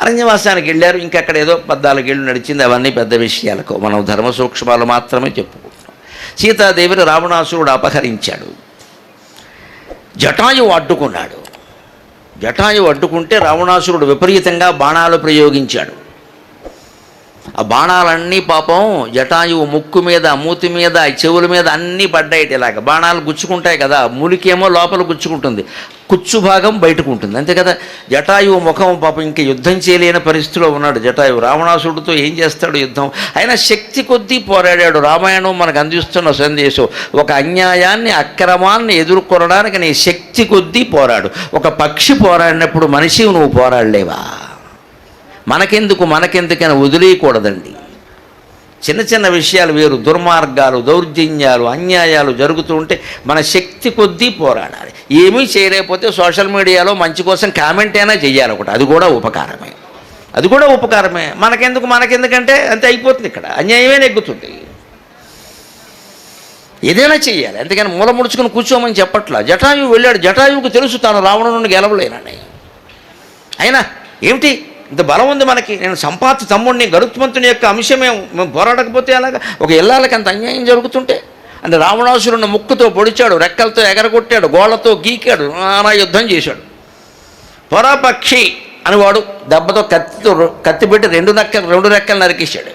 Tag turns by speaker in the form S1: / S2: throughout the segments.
S1: అరణ్యవాసానికి వెళ్ళారు. ఇంకక్కడ ఏదో 14 ఏళ్ళు నడిచింది. అవన్నీ పెద్ద విషయాలకు మనం ధర్మ సూక్ష్మాలు మాత్రమే చెప్పుకుంటున్నాం. సీతాదేవిని రావణాసురుడు అపహరించాడు. జటాయువు అడ్డుకున్నాడు. జటాయువు అడ్డుకుంటే రావణాసురుడు విపరీతంగా బాణాలు ప్రయోగించాడు. ఆ బాణాలన్నీ పాపం జటాయువు ముక్కు మీద, మూతి మీద, చెవుల మీద అన్నీ పడ్డాయి. ఇలాగ బాణాలు గుచ్చుకుంటాయి కదా, ములికేమో లోపల గుచ్చుకుంటుంది, కుచ్చు భాగం బయటకు ఉంటుంది, అంతే కదా. జటాయువు ముఖం పాపం ఇంకా యుద్ధం చేయలేని పరిస్థితిలో ఉన్నాడు జటాయువు. రావణాసురుడితో ఏం చేస్తాడు యుద్ధం? ఆయన శక్తి కొద్దీ పోరాడాడు. రామాయణం మనకు అందిస్తున్న సందేశం, ఒక అన్యాయాన్ని, అక్రమాన్ని ఎదుర్కొనడానికి నీ శక్తి కొద్దీ పోరాడు. ఒక పక్షి పోరాడినప్పుడు మనిషి నువ్వు పోరాడలేవా? మనకెందుకని వదిలేయకూడదండి. చిన్న చిన్న విషయాలు వేరు, దుర్మార్గాలు, దౌర్జన్యాలు, అన్యాయాలు జరుగుతూ ఉంటే మన శక్తి కొద్దీ పోరాడాలి. ఏమీ చేయలేకపోతే సోషల్ మీడియాలో మంచి కోసం కామెంట్ అయినా చెయ్యాలి ఒకటి, అది కూడా ఉపకారమే. మనకెందుకంటే అంతే అయిపోతుంది. ఇక్కడ అన్యాయమే నెగ్గుతుంది. ఏదైనా చెయ్యాలి, అంతేగాని మూల ముడుచుకుని కూర్చోమని చెప్పట్లా. జటాయువు వెళ్ళాడు. జటాయువుకు తెలుసు తాను రావణుని గెలవలేనని. అయినా ఏమిటి ఇంత బలం ఉంది మనకి, నేను సంపాతి తమ్ముడిని, గరుత్మంతుని యొక్క అంశమే, మేము పోరాడకపోతే అలాగా ఒక ఇళ్ళకి అంత అన్యాయం జరుగుతుంటే. అంటే రావణాసురుని ముక్కుతో పొడిచాడు, రెక్కలతో ఎగరగొట్టాడు, గోళ్లతో గీకాడు, నానా యుద్ధం చేశాడు. పొరపక్షి అని దెబ్బతో కత్తి పెట్టి రెండు రెక్కలు నరికేశాడు.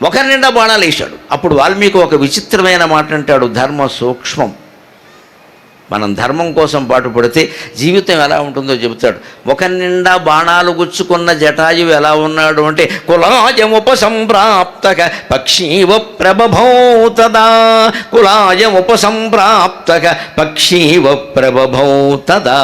S1: ఒకరి నిండా బాణాలు వేశాడు. అప్పుడు వాల్మీకి ఒక విచిత్రమైన మాట అంటాడు, ధర్మ సూక్ష్మం. మనం ధర్మం కోసం పాటుపడితే జీవితం ఎలా ఉంటుందో చెబుతాడు. ఒకరి నిండా బాణాలు గుచ్చుకున్న జటాయువు ఎలా ఉన్నాడు అంటే, కులాయముపసంప్రాప్తక పక్షీవ ప్రభభౌ తదా, కులాయముపసంప్రాప్తక పక్షీవ ప్రభభౌ తదా.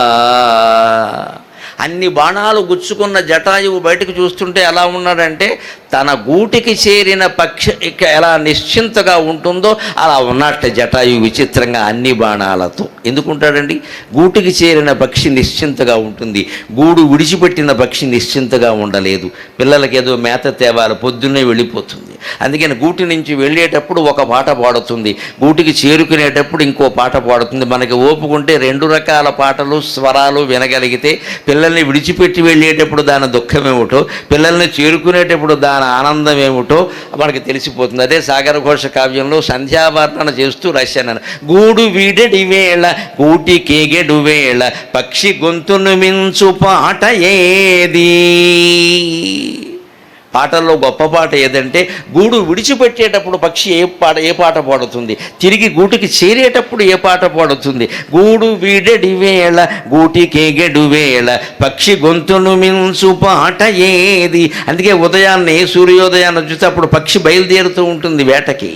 S1: అన్ని బాణాలు గుచ్చుకున్న జటాయువు బయటకు చూస్తుంటే ఎలా ఉన్నాడంటే, తన గూటికి చేరిన పక్షి ఎలా నిశ్చింతగా ఉంటుందో అలా ఉన్నట్టు జటాయువు విచిత్రంగా అన్ని బాణాలతో. ఎందుకుంటాడండి? గూటికి చేరిన పక్షి నిశ్చింతగా ఉంటుంది, గూడు విడిచిపెట్టిన పక్షి నిశ్చింతగా ఉండలేదు. పిల్లలకి ఏదో మేత తేవాలి, పొద్దున్నే వెళ్ళిపోతుంది. అందుకని గూటి నుంచి వెళ్ళేటప్పుడు ఒక పాట పాడుతుంది, గూటికి చేరుకునేటప్పుడు ఇంకో పాట పాడుతుంది. మనకి ఓపుకుంటే 2 రకాల పాటలు, స్వరాలు వినగలిగితే పిల్లల్ని విడిచిపెట్టి వెళ్ళేటప్పుడు దాని దుఃఖం ఏమిటో, పిల్లల్ని చేరుకునేటప్పుడు దాని ఆనందం ఏమిటో మనకి తెలిసిపోతుంది. అదే సాగర ఘోష కావ్యంలో సంధ్యావర్ణన చేస్తూ రాశాను, గూడు వీడెడి వేళ గూటి కేగెడు వేళ పక్షి గొంతును మించు పాట ఏది. పాటల్లో గొప్ప పాట ఏదంటే, గూడు విడిచిపెట్టేటప్పుడు పక్షి ఏ పాట పాడుతుంది, తిరిగి గూటికి చేరేటప్పుడు ఏ పాట పాడుతుంది. గూడు వీడెడి వేళ గూటికేగెడు వేళ పక్షి గొంతును మించు పాట ఏది. అందుకే ఉదయాన్నే సూర్యోదయాన్ని చూస్తే అప్పుడు పక్షి బయలుదేరుతూ ఉంటుంది వేటకి,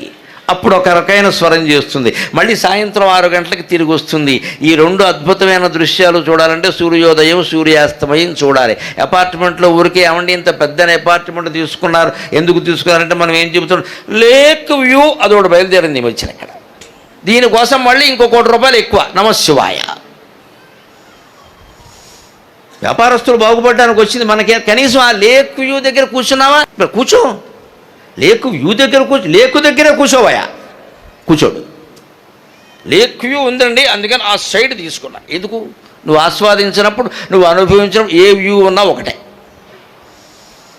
S1: అప్పుడు ఒక రకమైన స్వరం చేస్తుంది, మళ్ళీ సాయంత్రం 6 గంటలకు తిరిగి వస్తుంది. ఈ 2 అద్భుతమైన దృశ్యాలు చూడాలంటే సూర్యోదయం, సూర్యాస్తమయం చూడాలి. అపార్ట్మెంట్లో ఊరికే ఏమండి ఇంత పెద్ద అపార్ట్మెంట్ తీసుకున్నారు, ఎందుకు తీసుకున్నారంటే మనం ఏం చెబుతున్నాం, లేక్ వ్యూ అదొకటి బయలుదేరింది వచ్చిన ఇక్కడ. దీనికోసం మళ్ళీ ఇంకో ₹1 ఎక్కువ. నమశివాయ. వ్యాపారస్తులు బాగుపడడానికి వచ్చింది మనకే. కనీసం ఆ లేక్ వ్యూ దగ్గర కూర్చున్నావా? కూర్చో. లేక్ వ్యూ దగ్గర లేకు దగ్గరే కూర్చోవయా, కూర్చోడు. లేక్ వ్యూ ఉందండి, అందుకని ఆ సైడ్ తీసుకున్నా. ఎందుకు? నువ్వు ఆస్వాదించినప్పుడు, నువ్వు అనుభవించినప్పుడు ఏ వ్యూ ఉన్నా ఒకటే.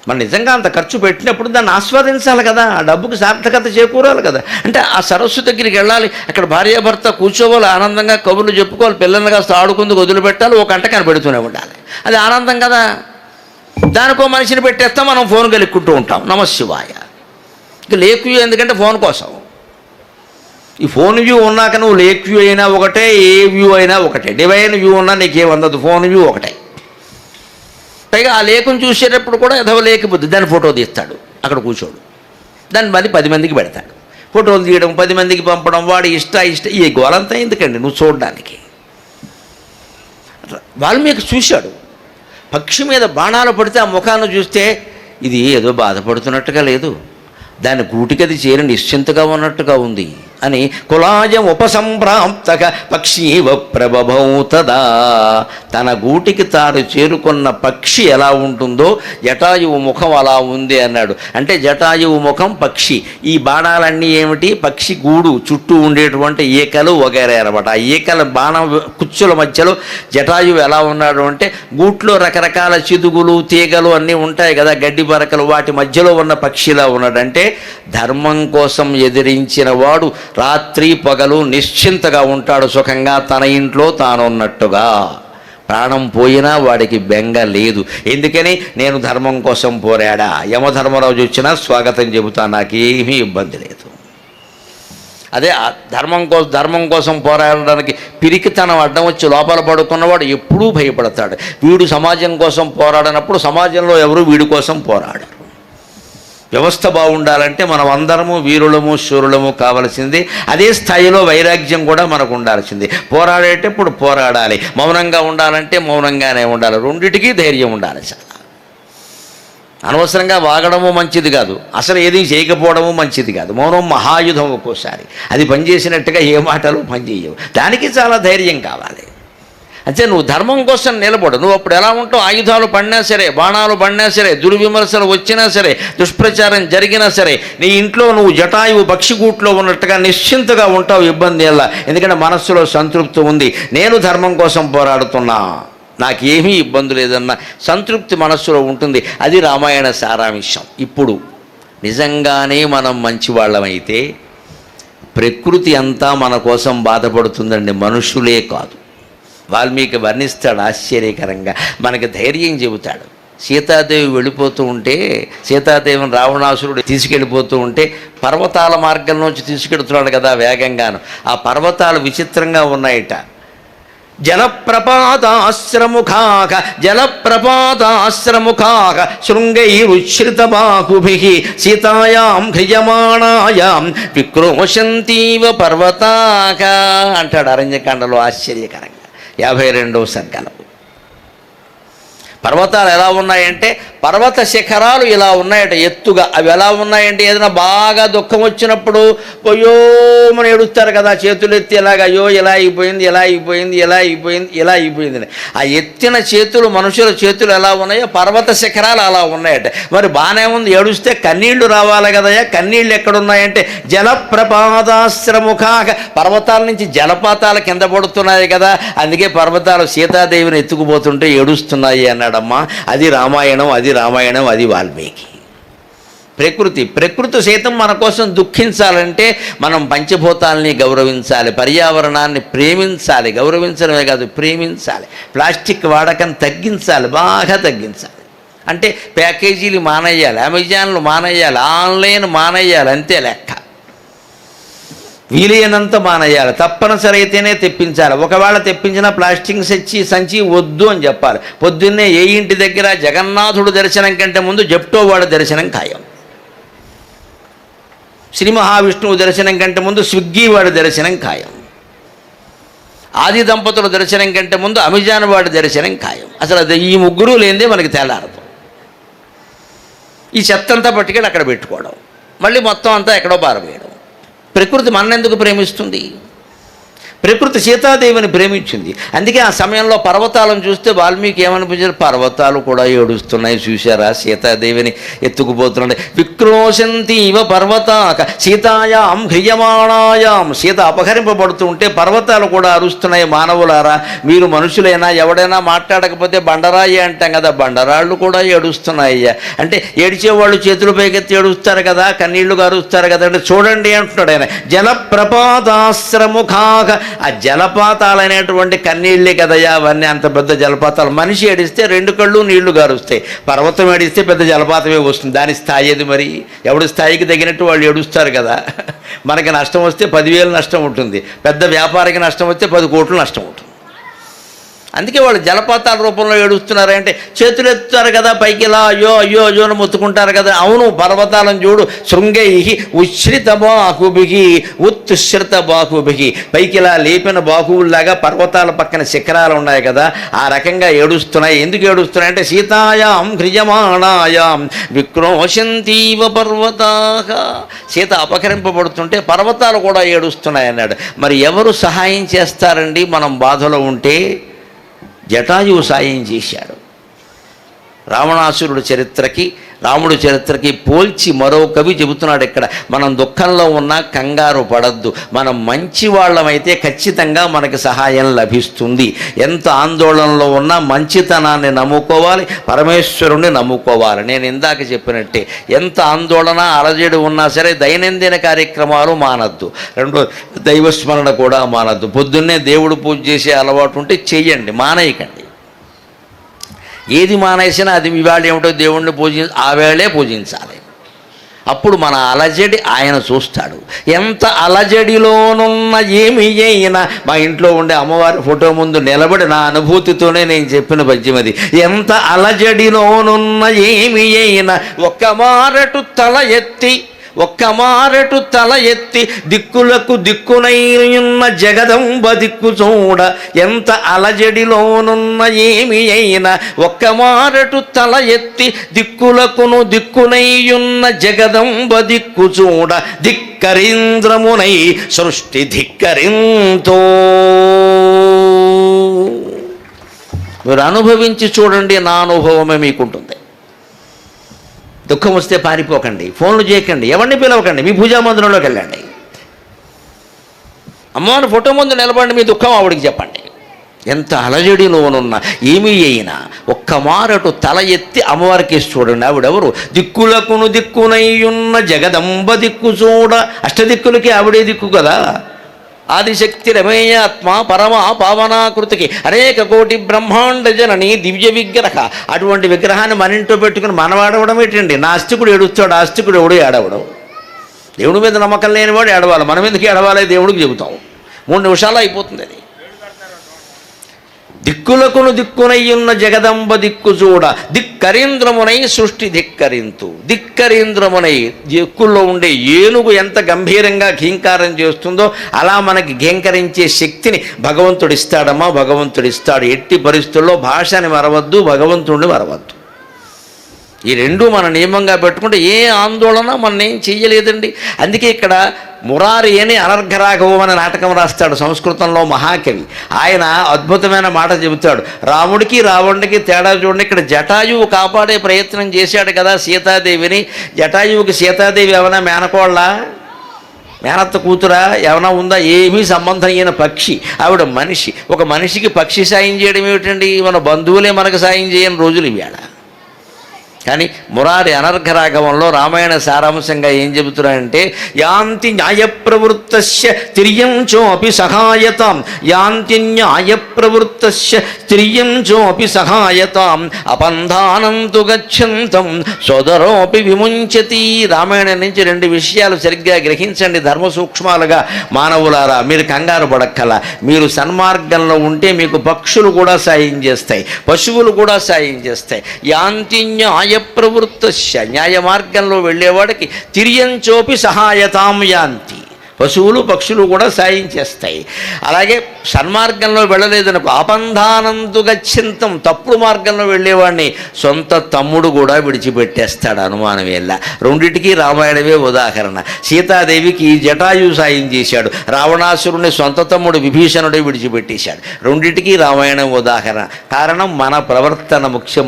S1: మనం నిజంగా అంత ఖర్చు పెట్టినప్పుడు దాన్ని ఆస్వాదించాలి కదా, ఆ డబ్బుకి సార్థకత చేకూరాలి కదా. అంటే ఆ సరస్సు దగ్గరికి వెళ్ళాలి, అక్కడ భార్యాభర్త కూర్చోవాలి, ఆనందంగా కబుర్లు చెప్పుకోవాలి, పిల్లల్ని కాస్త ఆడుకుందుకు వదిలిపెట్టాలి, ఒక గంట కనిపెడుతూనే ఉండాలి. అది ఆనందం కదా. దానికో మనిషిని పెట్టేస్తాం, మనం ఫోన్ గెలుక్కుంటూ ఉంటాం. నమశివాయ. ఇక లేక్ వ్యూ ఎందుకంటే ఫోన్ కోసం. ఈ ఫోన్ వ్యూ ఉన్నాక నువ్వు లేక్ వ్యూ అయినా ఒకటే, ఏ వ్యూ అయినా ఒకటే. డివైన్ వ్యూ ఉన్నా నీకేమందదు, ఫోన్ వ్యూ ఒకటే. పైగా ఆ లేకుని చూసేటప్పుడు కూడా ఏదో లేకపోద్ది, దాన్ని ఫోటో తీస్తాడు, అక్కడ కూర్చోడు, దాన్ని 10 మందికి పెడతాడు. ఫోటోలు తీయడం, 10 మందికి పంపడం, వాడు ఇష్ట ఈ గోలంతా ఎందుకండి నువ్వు చూడడానికి. వాల్మీకి చూశాడు, పక్షి మీద బాణాలు పడితే ఆ ముఖాన్ని చూస్తే ఇది ఏదో బాధపడుతున్నట్టుగా లేదు, దాని గూటికది చేరి నిశ్చింతగా ఉన్నట్టుగా ఉంది. అని కులాయం ఉపసంప్రాప్తక పక్షీవ ప్రభభౌ తదా. తన గూటికి తాను చేరుకున్న పక్షి ఎలా ఉంటుందో జటాయువు ముఖం అలా ఉంది అన్నాడు. అంటే జటాయువు ముఖం పక్షి, ఈ బాణాలన్నీ ఏమిటి? పక్షి గూడు చుట్టూ ఉండేటువంటి ఈకలు వగేరే అనమాట. ఆ ఈకల బాణం కుచ్చుల మధ్యలో జటాయువు ఎలా ఉన్నాడు అంటే, గూట్లో రకరకాల చిదుగులు తీగలు అన్నీ ఉంటాయి కదా, గడ్డి పరకలు, వాటి మధ్యలో ఉన్న పక్షిలా ఉన్నాడంటే ధర్మం కోసం ఎదిరించిన వాడు రాత్రి పగలు నిశ్చింతగా ఉంటాడు, సుఖంగా తన ఇంట్లో తానున్నట్టుగా. ప్రాణం పోయినా వాడికి బెంగ లేదు. ఎందుకని? నేను ధర్మం కోసం పోరాడా, యమధర్మరాజు వచ్చినా స్వాగతం చెబుతా, నాకేమీ ఇబ్బంది లేదు. అదే ధర్మం కోసం పోరాడడానికి పిరికితనం అడ్డం వచ్చి లోపల పడుకున్నవాడు ఎప్పుడూ భయపడతాడు. వీడు సమాజం కోసం పోరాడినప్పుడు సమాజంలో ఎవరు వీడి కోసం పోరాడరు. వ్యవస్థ బాగుండాలంటే మనం అందరము వీరులము శూరులము కావలసింది. అదే స్థాయిలో వైరాగ్యం కూడా మనకు ఉండాల్సింది. పోరాడేటప్పుడు పోరాడాలి, మౌనంగా ఉండాలంటే మౌనంగానే ఉండాలి. రెండిటికీ ధైర్యం ఉండాలి. చాలా అనవసరంగా వాగడము మంచిది కాదు, అసలు ఏది చేయకపోవడము మంచిది కాదు. మౌనం మహాయుధం. ఒక్కోసారి అది పనిచేసినట్టుగా ఏ మాటలు పనిచేయవు. దానికి చాలా ధైర్యం కావాలి. అంటే నువ్వు ధర్మం కోసం నిలబడు. నువ్వు అప్పుడు ఎలా ఉంటావు? ఆయుధాలు పడినా సరే, బాణాలు పడినా సరే, దుర్విమర్శలు వచ్చినా సరే, దుష్ప్రచారం జరిగినా సరే, నీ ఇంట్లో నువ్వు జటాయువు పక్షిగూట్లో ఉన్నట్టుగా నిశ్చింతగా ఉంటావు, ఇబ్బంది ఎలా. ఎందుకంటే మనస్సులో సంతృప్తి ఉంది, నేను ధర్మం కోసం పోరాడుతున్నా, నాకేమీ ఇబ్బంది లేదన్న సంతృప్తి మనస్సులో ఉంటుంది. అది రామాయణ సారాంశం. ఇప్పుడు నిజంగానే మనం మంచివాళ్ళమైతే ప్రకృతి అంతా మన కోసం బాధపడుతుందండి, మనుషులే కాదు. వాల్మీకి వర్ణిస్తాడు ఆశ్చర్యకరంగా, మనకి ధైర్యం చెబుతాడు. సీతాదేవి వెళ్ళిపోతూ ఉంటే, సీతాదేవిని రావణాసురుడు తీసుకెళ్ళిపోతూ ఉంటే పర్వతాల మార్గంలోంచి తీసుకెడుతున్నాడు కదా వేగంగాను. ఆ పర్వతాలు విచిత్రంగా ఉన్నాయట. జలప్రపాతాశ్రముఖాక శృంగైరుచ్ఛ్రితబాహుభిః సీతాయాం హ్రియమాణాయాం విక్రోశంతీవ పర్వతాక అంటాడు అరణ్యకాండలో ఆశ్చర్యకరంగా 52వ సర్గలో. పర్వతాలు ఎలా ఉన్నాయంటే, పర్వత శిఖరాలు ఇలా ఉన్నాయట ఎత్తుగా. అవి ఎలా ఉన్నాయంటే, ఏదైనా బాగా దుఃఖం వచ్చినప్పుడు పొయ్యోమని ఏడుస్తారు కదా, చేతులు ఎత్తి ఎలాగ, అయ్యో ఇలా అయిపోయింది, ఇలా అయిపోయింది, ఇలా అయిపోయింది, ఇలా అయిపోయింది. ఆ ఎత్తిన చేతులు, మనుషుల చేతులు ఎలా ఉన్నాయో పర్వత శిఖరాలు అలా ఉన్నాయట. మరి బాగానే ఉంది, ఏడుస్తే కన్నీళ్లు రావాలి కదయ్యా. కన్నీళ్ళు ఎక్కడున్నాయంటే జలప్రపాతాశ్రముఖాక, పర్వతాల నుంచి జలపాతాల కింద పడుతున్నాయి కదా, అందుకే పర్వతాలు సీతాదేవిని ఎత్తుకుపోతుంటే ఏడుస్తున్నాయి అన్నాడమ్మా. అది రామాయణం, అది రామాయణం, అది వాల్మీకి. ప్రకృతి సైతం మన కోసం దుఃఖించాలంటే మనం పంచభూతాలని గౌరవించాలి, పర్యావరణాన్ని ప్రేమించాలి. గౌరవించడమే కాదు, ప్రేమించాలి. ప్లాస్టిక్ వాడకం తగ్గించాలి, బాగా తగ్గించాలి. అంటే ప్యాకేజీలు మానేయాలి, అమెజాన్లు మానేయాలి, ఆన్లైన్ మానేయాలి, అంతే లెక్క. వీలైనంత మానేయాలి, తప్పనిసరి అయితేనే తెప్పించాలి. ఒకవేళ తెప్పించిన ప్లాస్టిక్ సంచి వద్దు అని చెప్పాలి. పొద్దున్నే ఏ ఇంటి దగ్గర జగన్నాథుడు దర్శనం కంటే ముందు జప్టో వాడి దర్శనం ఖాయం. శ్రీ మహావిష్ణువు దర్శనం కంటే ముందు స్విగ్గీ వాడి దర్శనం ఖాయం. ఆది దంపతుల దర్శనం కంటే ముందు అమెజాన్ వాడి దర్శనం ఖాయం. అసలు అది ఈ ముగ్గురు లేనిదే మనకి తెల్లారదు. ఈ చెత్తంతా పట్టుకెళ్ళి అక్కడ పెట్టుకోవడం, మళ్ళీ మొత్తం అంతా ఎక్కడో పారవేయడం. ప్రకృతి మననెందుకు ప్రేమిస్తుంది? ప్రకృతి సీతాదేవిని ప్రేమించింది. అందుకే ఆ సమయంలో పర్వతాలను చూస్తే వాల్మీకి ఏమనిపించారు? పర్వతాలు కూడా ఏడుస్తున్నాయి, చూశారా సీతాదేవిని ఎత్తుకుపోతున్నాయి. విక్రోశంతీవ పర్వతాక సీతాయాం హ్రియమాణాయాం, సీత అపహరింపబడుతూ ఉంటే పర్వతాలు కూడా అరుస్తున్నాయి. మానవులారా, మీరు మనుషులైనా ఎవడైనా మాట్లాడకపోతే బండరాయి అంటాం కదా, బండరాళ్ళు కూడా ఏడుస్తున్నాయ్యా. అంటే ఏడిచేవాళ్ళు చేతులు పైకెత్తి ఏడుస్తారు కదా, కన్నీళ్లు గారుస్తారు కదా. అంటే చూడండి అంటున్నాడు ఆయన. జలప్రపాతాశ్రముఖాక, ఆ జలపాతాలనేటువంటి కన్నీళ్ళే కదయ్యా అవన్నీ. అంత పెద్ద జలపాతాలు, మనిషి ఏడిస్తే 2 కళ్ళు నీళ్లు గారుస్తాయి, పర్వతం ఏడిస్తే పెద్ద జలపాతమే వస్తుంది. దాని స్థాయి ఏది మరి? ఎవడి స్థాయికి తగినట్టు వాళ్ళు ఏడుస్తారు కదా. మనకి నష్టం వస్తే 10,000 నష్టం ఉంటుంది, పెద్ద వ్యాపారికి నష్టం వస్తే 10 కోట్లు నష్టం ఉంటుంది. అందుకే వాళ్ళు జలపాతాల రూపంలో ఏడుస్తున్నారంటే చేతులు ఎత్తుతారు కదా పైకి, ఇలా అయ్యో అయ్యో అయ్యో అని మొత్తుకుంటారు కదా. అవును, పర్వతాలను చూడు, శృంగై ఉశ్రిత బాహుభిహి ఉత్శ్రిత బాహుభిహి, పైకి ఇలా లేపిన బాహువుల్లాగా పర్వతాల పక్కన శిఖరాలు ఉన్నాయి కదా, ఆ రకంగా ఏడుస్తున్నాయి. ఎందుకు ఏడుస్తున్నాయి అంటే సీతాయాం హ్రియమాణాయాం విక్రోశంతీవ పర్వతాః, సీత అపహరింపబడుతుంటే పర్వతాలు కూడా ఏడుస్తున్నాయి అన్నాడు. మరి ఎవరు సహాయం చేస్తారండి మనం బాధలో ఉంటే? జటాయువు సాయం చేశాడు. రావణాసురుడు చరిత్రకి రాముడి చరిత్రకి పోల్చి మరో కవి చెబుతున్నాడు ఇక్కడ, మనం దుఃఖంలో ఉన్నా కంగారు పడద్దు, మనం మంచి వాళ్ళమైతే ఖచ్చితంగా మనకి సహాయం లభిస్తుంది. ఎంత ఆందోళనలో ఉన్నా మంచితనాన్ని నమ్ముకోవాలి, పరమేశ్వరుణ్ణి నమ్ముకోవాలి. నేను ఇందాక చెప్పినట్టే, ఎంత ఆందోళన అలజడి ఉన్నా సరే దైనందిన కార్యక్రమాలు మానద్దు, రెండో దైవస్మరణ కూడా మానద్దు. పొద్దున్నే దేవుడు పూజ చేసే అలవాటు ఉంటే చెయ్యండి, మానేయకండి. ఏది మానేసినా అది ఇవాళ ఏమిటో దేవుణ్ణి ఆ వేళే పూజించాలి. అప్పుడు మన అలజడి ఆయన చూస్తాడు. ఎంత అలజడిలోనున్న ఏమి అయినా, మా ఇంట్లో ఉండే అమ్మవారి ఫోటో ముందు నిలబడి నా అనుభూతితోనే నేను చెప్పిన పద్యం అది. ఎంత అలజడిలోనున్న ఏమి అయినా ఒక్క మారటు తల ఎత్తి, ఒక్క మారటు తల ఎత్తి దిక్కులకు దిక్కునైన జగదంబ దిక్కు చూడ, ఎంత అలజడిలోనున్న ఏమి అయినా ఒక్క మారటు తల ఎత్తి దిక్కులకును దిక్కునైయున్న జగదంబ దిక్కు చూడ, ధిక్కరీంద్రమునై సృష్టి ధిక్కరింతో. మీరు అనుభవించి చూడండి, నా అనుభవమే మీకుంటుంది. దుఃఖం వస్తే పారిపోకండి, ఫోన్లు చేయకండి, ఎవరిని పిలవకండి, మీ పూజా మందిరంలోకి వెళ్ళండి, అమ్మవారి ఫోటో ముందు నిలబడి మీ దుఃఖం ఆవిడికి చెప్పండి. ఎంత అలజడిలోనున్న ఏమీ అయినా ఒక్క మారటు తల ఎత్తి అమ్మవారికి చూడండి. ఆవిడెవరు? దిక్కులకును దిక్కునయ్యున్న జగదంబ దిక్కు చూడ, అష్టదిక్కులకి ఆవిడే దిక్కు కదా. ఆదిశక్తి రమేయాత్మ పరమ పావనాకృతికి అనేక కోటి బ్రహ్మాండ జనని దివ్య విగ్రహ. అటువంటి విగ్రహాన్ని మన ఇంట్లో పెట్టుకుని మనం ఆడవడం ఏంటండి? నాస్తికుడు ఏడుస్తాడు, ఆస్తికుడు ఎవడు ఏడవడం. దేవుడి మీద నమ్మకం లేనివాడు ఏడవాలి, మనం ఎందుకు ఏడవాలి దేవుడికి చెబుతాం. 3 నిమిషాలు అయిపోతుంది అది. దిక్కులకును దిక్కునయ్యున్న జగదంబ దిక్కు చూడ, ధిక్కరీంద్రమునై సృష్టి ధిక్కరింతు. ధిక్కరీంద్రమునై, దిక్కుల్లో ఉండే ఏనుగు ఎంత గంభీరంగా ఘీంకారం చేస్తుందో అలా మనకి ఘీంకరించే శక్తిని భగవంతుడు ఇస్తాడమ్మా, భగవంతుడు ఇస్తాడు. ఎట్టి పరిస్థితుల్లో భాషని మరవద్దు, భగవంతుడిని మరవద్దు. ఈ రెండు మన నియమంగా పెట్టుకుంటే ఏ ఆందోళన మనం ఏం చెయ్యలేదండి. అందుకే ఇక్కడ మురారి అని అనర్ఘరాఘవం అనే నాటకం రాస్తాడు సంస్కృతంలో మహాకవి. ఆయన అద్భుతమైన మాట చెబుతాడు. రాముడికి రావణుడికి తేడా చూడండి. ఇక్కడ జటాయువు కాపాడే ప్రయత్నం చేశాడు కదా సీతాదేవిని. జటాయువుకి సీతాదేవి ఏమైనా మేనకోళ్ళ, మేనత్త కూతురా ఏమైనా ఉందా? ఏమీ సంబంధం అయిన పక్షి, ఆవిడ మనిషి. ఒక మనిషికి పక్షి సాయం చేయడం ఏమిటండి? మన బంధువులే మనకు సాయం చేయని రోజులు ఇవాళ. కానీ మురారి అనర్ఘరాఘవంలో రామాయణ సారాంశంగా ఏం చెబుతున్నారంటే, యాంతి న్యాయప్రవృత్తస్య తిర్యం చోపి సహాయతాం, యాంతి న్యాయప్రవృత్తస్య తిర్యం చోపి సహాయతాం, అపంధానంతు గచ్చంతం సోదరోపి విముంచతి. రామాయణం నుంచి 2 విషయాలు సరిగ్గా గ్రహించండి ధర్మ సూక్ష్మాలుగా. మానవులారా, మీరు కంగారు పడక్కల. మీరు సన్మార్గంలో ఉంటే మీకు పక్షులు కూడా సాయం చేస్తాయి, పశువులు కూడా సాయం చేస్తాయి. యాంతి న్యాయప్రవృత్తస్య, న్యాయ మార్గంలో వెళ్ళేవాడికి తిర్యంచోపి సహాయతాం యాంతి, పశువులు పక్షులు కూడా సాయం చేస్తాయి. అలాగే సన్మార్గంలో వెళ్ళలేదనుకో అపంధానంతు గచ్చంతం, తప్పుడు మార్గంలో వెళ్ళేవాడిని సొంత తమ్ముడు కూడా విడిచిపెట్టేస్తాడు, అనుమానం వెళ్ళ. రెండిటికీ రామాయణమే ఉదాహరణ. సీతాదేవికి జటాయు సాయం చేశాడు, రావణాసురుని సొంత తమ్ముడు విభీషణుడే విడిచిపెట్టేశాడు. రెండిటికీ రామాయణం ఉదాహరణ. కారణం మన ప్రవర్తన ముఖ్యం.